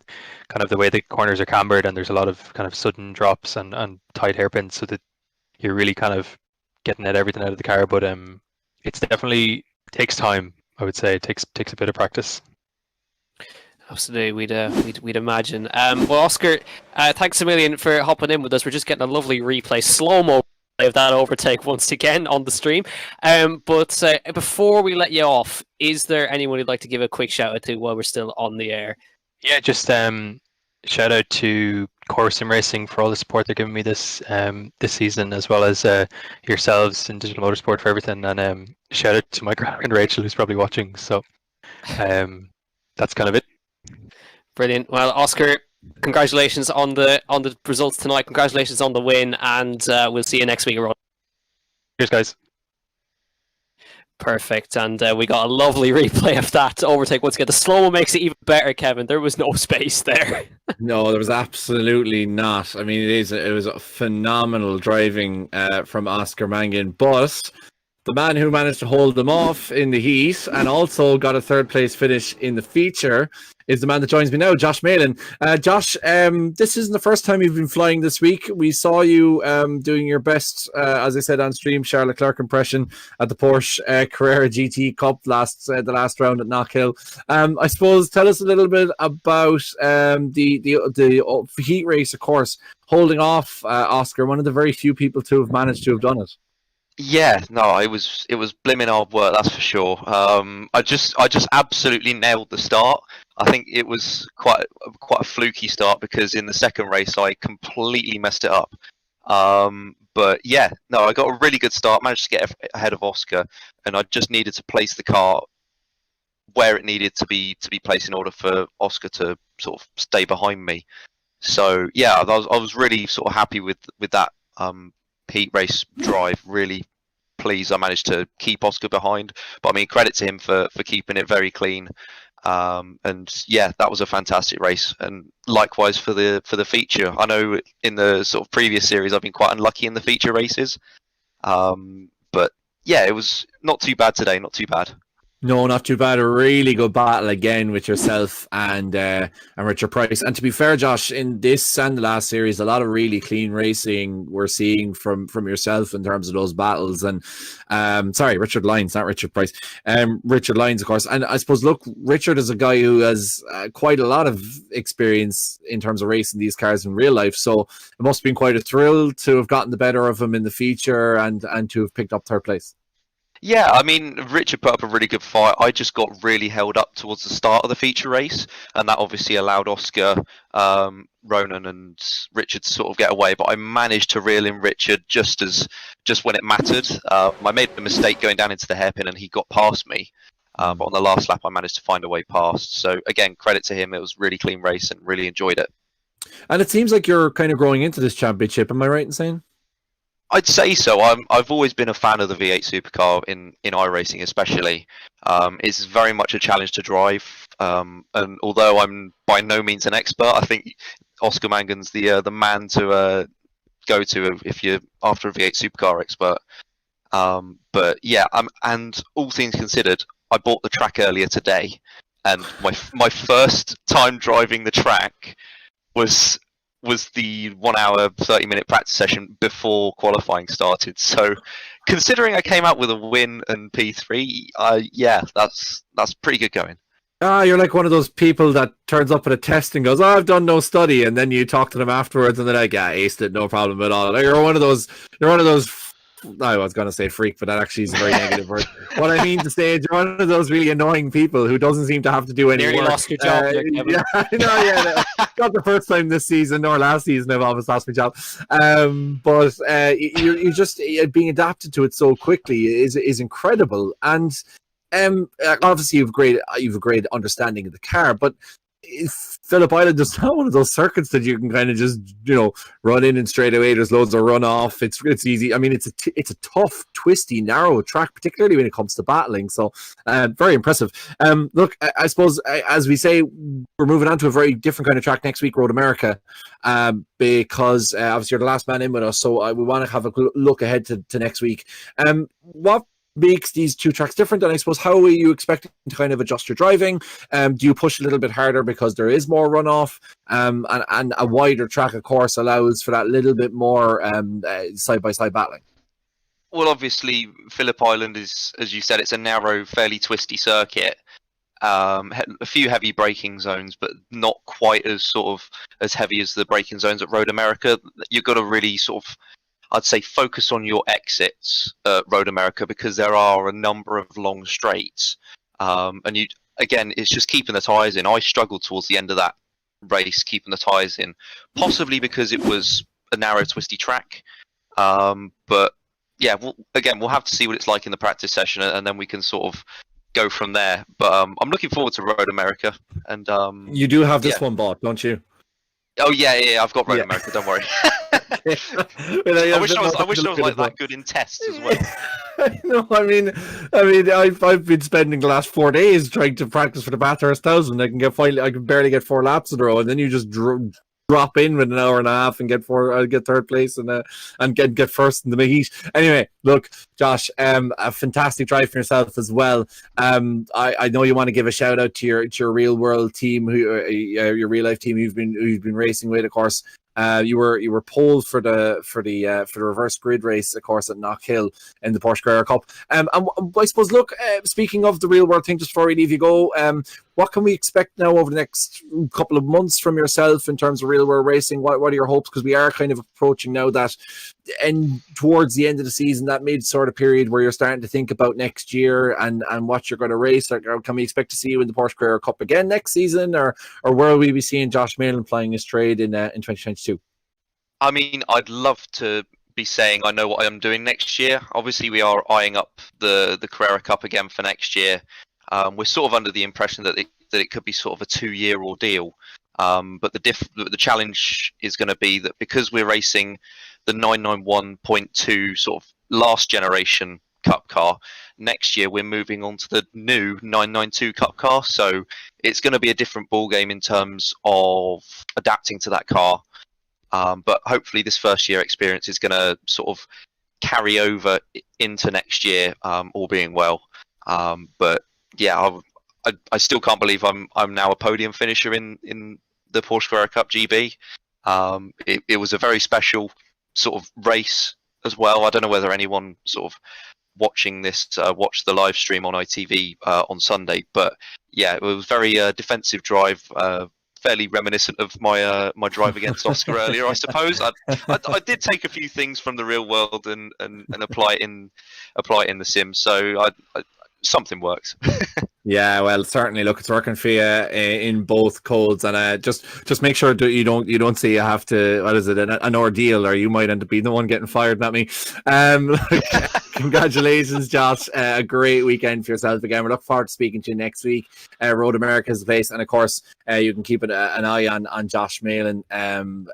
kind of the way the corners are cambered, and there's a lot of kind of sudden drops and tight hairpins, so that you're really kind of getting at everything out of the car. But it's definitely takes time. I would say it takes a bit of practice. Absolutely, we'd imagine. Well, Oscar, thanks a million for hopping in with us. We're just getting a lovely replay, slow-mo of that overtake once again on the stream. But before we let you off, is there anyone you'd like to give a quick shout out to while we're still on the air? Yeah, just shout out to Core Sim Racing for all the support they're giving me this season, as well as yourselves in Digital Motorsport for everything. And shout out to my girlfriend Rachel, who's probably watching. So that's kind of it. Brilliant. Well, Oscar, congratulations on the results tonight. Congratulations on the win, and we'll see you next week. Cheers, guys. Perfect. And we got a lovely replay of that overtake once again. The slow-mo makes it even better, Kevin. There was no space there. No, there was absolutely not. I mean, it was a phenomenal driving from Oscar Mangan, but the man who managed to hold them off in the heat and also got a third place finish in the feature is the man that joins me now, Josh Malin. Josh, this isn't the first time you've been flying this week. We saw you doing your best, as I said on stream, Charles Leclerc impression at the Porsche Carrera GT Cup the last round at Knockhill. I suppose tell us a little bit about the heat race, of course, holding off Oscar, one of the very few people to have managed to have done it. Yeah, no, it was blimmin' hard work, that's for sure. I just absolutely nailed the start. I think it was quite a fluky start because in the second race I completely messed it up. But yeah, no, I got a really good start, managed to get ahead of Oscar, and I just needed to place the car where it needed to be placed in order for Oscar to sort of stay behind me. So yeah, I was really sort of happy with that heat race drive. Really pleased I managed to keep Oscar behind, but I mean, credit to him for keeping it very clean. And yeah, that was a fantastic race, and likewise for the feature. I know in the sort of previous series I've been quite unlucky in the feature races, but yeah, it was not too bad today, not too bad. No, not too bad. A really good battle again with yourself and Richard Price. And to be fair, Josh, in this and the last series, a lot of really clean racing we're seeing from yourself in terms of those battles. And sorry, Richard Lyons, not Richard Price. Richard Lyons, of course. And I suppose, look, Richard is a guy who has quite a lot of experience in terms of racing these cars in real life. So it must have been quite a thrill to have gotten the better of him in the feature and to have picked up third place. Yeah, I mean, Richard put up a really good fight. I just got really held up towards the start of the feature race, and that obviously allowed Oscar, Ronan, and Richard to sort of get away. But I managed to reel in Richard just when it mattered. I made a mistake going down into the hairpin, and he got past me. But on the last lap, I managed to find a way past. So again, credit to him. It was a really clean race, and really enjoyed it. And it seems like you're kind of growing into this championship. Am I right in saying? I'd say so. I've always been a fan of the V8 Supercar in iRacing, especially. It's very much a challenge to drive, and although I'm by no means an expert, I think Oscar Mangan's the man to go to if you're after a V8 Supercar expert. But yeah, and all things considered, I bought the track earlier today, and my first time driving the track was the 1 hour 30-minute practice session before qualifying started. So considering I came out with a win and P3, yeah, that's pretty good going. You're like one of those people that turns up at a test and goes, I've done no study, and then you talk to them afterwards and they're like, yeah, I aced it, no problem at all. You're one of those I was going to say freak, but that actually is a very negative word. What I mean to say is you're one of those really annoying people who doesn't seem to have to do any Nearly work. lost your job there, Kevin. Yeah, I know, yeah. Not the first time this season nor last season I've almost lost my job. But you just being adapted to it so quickly is incredible. And obviously you've a great understanding of the car, but Phillip Island is not one of those circuits that you can kind of just run in and straight away. There's loads of runoff. It's easy. I mean, it's a tough, twisty, narrow track, particularly when it comes to battling. So very impressive. Look, I suppose as we say, we're moving on to a very different kind of track next week, Road America, because obviously you're the last man in with us. So we want to have a look ahead to next week. What makes these two tracks different, and I suppose how are you expecting to kind of adjust your driving? Do you push a little bit harder because there is more runoff, and a wider track, of course, allows for that little bit more side-by-side battling? Well, obviously, Phillip Island is, as you said, it's a narrow, fairly twisty circuit. A few heavy braking zones, but not quite as heavy as the braking zones at Road America. You've got to really sort of, I'd say, focus on your exits at Road America, because there are a number of long straights. And it's just keeping the tyres in. I struggled towards the end of that race, keeping the tyres in, possibly because it was a narrow, twisty track. But yeah, we'll have to see what it's like in the practice session, and then we can sort of go from there. But I'm looking forward to Road America. And you do have this one bought, don't you? Oh yeah, I've got Road America. Don't worry. I wish I was like that good in tests as well. No, I mean, I've been spending the last 4 days trying to practice for the Bathurst 1000. I can barely get 4 laps in a row, and then you just drop in with an hour and a half and get third place and get first in the heat. Anyway, look, Josh, a fantastic drive for yourself as well. I know you want to give a shout out to your real world team, your real life team you've been racing with, of course. You were polled for the reverse grid race, of course, at Knockhill in the Porsche Carrera Cup. And I suppose, look, speaking of the real world thing, just before we leave you go, what can we expect now over the next couple of months from yourself in terms of real world racing? What are your hopes? Because we are kind of approaching now that, and towards the end of the season, that mid sort of period where you're starting to think about next year and what you're going to race. Like, can we expect to see you in the Porsche Carrera Cup again next season, or where will we be seeing Josh Malin playing his trade in 2022? I mean, I'd love to be saying I know what I'm doing next year. Obviously, we are eyeing up the Carrera Cup again for next year. We're sort of under the impression that it could be sort of a 2-year ordeal. But the challenge is going to be that because we're racing the 991.2 sort of last generation Cup car, next year we're moving on to the new 992 Cup car. So it's going to be a different ball game in terms of adapting to that car. But hopefully this first year experience is going to sort of carry over into next year, all being well. But yeah, I still can't believe I'm now a podium finisher in the Porsche Carrera Cup GB. It was a very special sort of race as well. I don't know whether anyone sort of watching this watched the live stream on ITV on Sunday, but yeah, it was very defensive drive. Fairly reminiscent of my drive against Oscar earlier, I suppose. I did take a few things from the real world and apply it in the sim. So something works. Yeah, well, certainly. Look, it's working for you in both codes, and just make sure that you don't say you have to. What is it? An ordeal, or you might end up being the one getting fired, not me. Congratulations, Josh! A great weekend for yourself again. We look forward to speaking to you next week. Road America's the place, and of course, you can keep an eye on Josh Malin,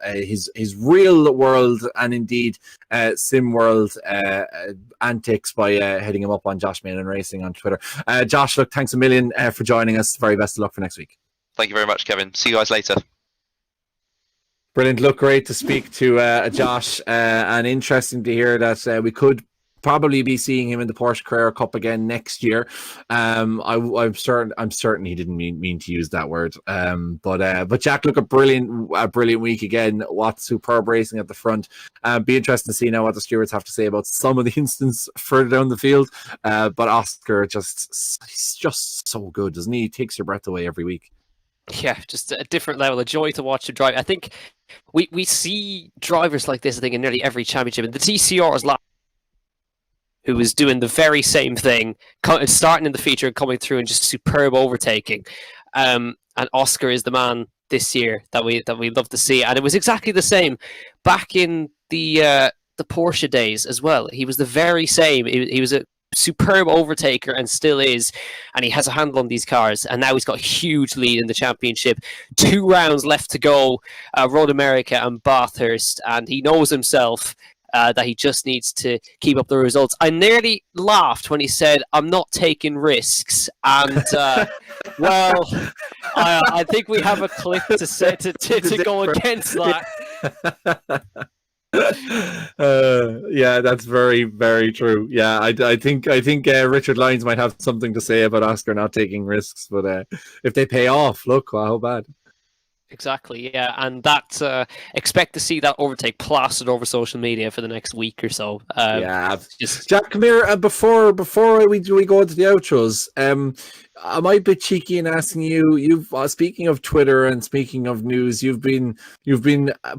his real world and indeed sim world antics by hitting him up on Josh Malin Racing on Twitter. Josh, look, thanks a million for joining us. Very best of luck for next week. Thank you very much, Kevin. See you guys later. Brilliant. Look, great to speak to Josh, and interesting to hear that we could probably be seeing him in the Porsche Carrera Cup again next year. I'm certain he didn't mean to use that word. But Jack, look, a brilliant week again. What superb racing at the front. Be interesting to see now what the stewards have to say about some of the instance further down the field. But Oscar he's just so good, doesn't he? He takes your breath away every week. Yeah, just a different level of joy to watch him drive. I think we see drivers like this, I think, in nearly every championship. And the TCR's last, who was doing the very same thing, starting in the feature and coming through and just superb overtaking. And Oscar is the man this year that we love to see. And it was exactly the same back in the Porsche days as well. He was the very same. He was a superb overtaker and still is, and he has a handle on these cars, and now he's got a huge lead in the championship. 2 rounds left to go, Road America and Bathurst, and he knows himself that he just needs to keep up the results. I nearly laughed when he said, "I'm not taking risks," and well, I think we have a clip to go against that. Yeah, that's very, very true. Yeah, I think Richard Lyons might have something to say about Oscar not taking risks, but if they pay off, look, how bad. Exactly, yeah, and that expect to see that overtake plastered over social media for the next week or so. Yeah, Jack, come here. Before we go into the outros, I might be cheeky in asking you. You've speaking of Twitter and speaking of news, you've been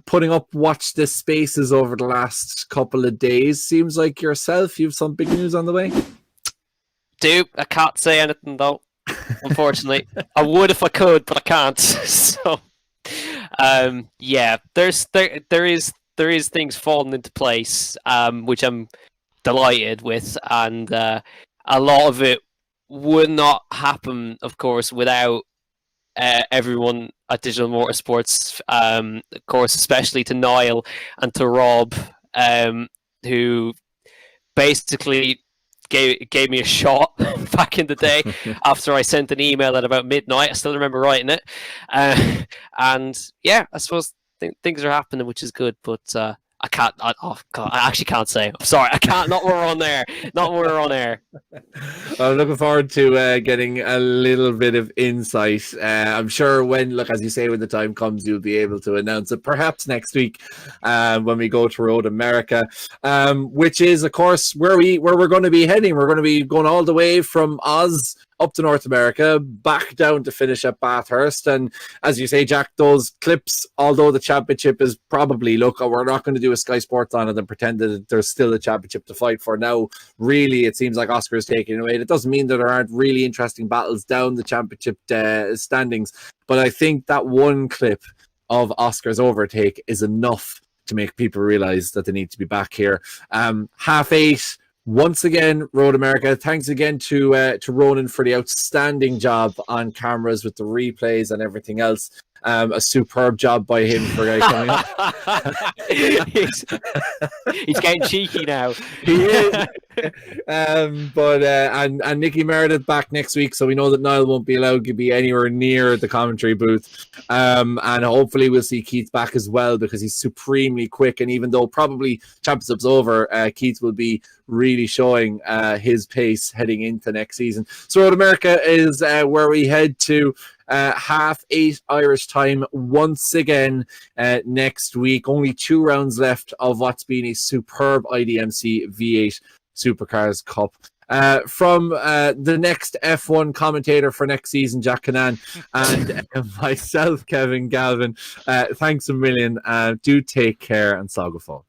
putting up watch this spaces over the last couple of days. Seems like yourself, you've some big news on the way. I can't say anything though. Unfortunately, I would if I could, but I can't. So. Yeah, there is things falling into place, which I'm delighted with, and a lot of it would not happen, of course, without everyone at Digital Motorsports, of course, especially to Niall and to Rob, who basically gave me a shot back in the day after I sent an email at about midnight. I still remember writing it, and yeah, I suppose things are happening, which is good. But I can't. Oh God, I actually can't say. I'm sorry. I can't. Not when we're on there. Not when we're on air. I'm looking forward to getting a little bit of insight. I'm sure as you say, when the time comes, you'll be able to announce it, perhaps next week when we go to Road America, which is, of course, where we're going to be heading. We're going to be going all the way from Oz up to North America, back down to finish at Bathurst. And as you say, Jack, those clips, although the championship is probably, look, we're not going to do a Sky Sports on it and pretend that there's still a championship to fight for now. Really, it seems like Oscar is taking it away. It doesn't mean that there aren't really interesting battles down the championship standings, but I think that one clip of Oscar's overtake is enough to make people realize that they need to be back here. 8:30. Once again, Road America. Thanks again to Ronan for the outstanding job on cameras with the replays and everything else. A superb job by him for coming up. He's getting cheeky now. He is. And Nicky Meredith back next week, so we know that Niall won't be allowed to be anywhere near the commentary booth. And hopefully we'll see Keith back as well, because he's supremely quick. And even though probably championship's over, Keith will be really showing his pace heading into next season. So Road America is where we head to 8:30 Irish time once again next week. Only 2 rounds left of what's been a superb IDMC V8 Supercars Cup. From the next F1 commentator for next season, Jack Canan, and myself, Kevin Galvin, thanks a million. Do take care, and Saga Fall.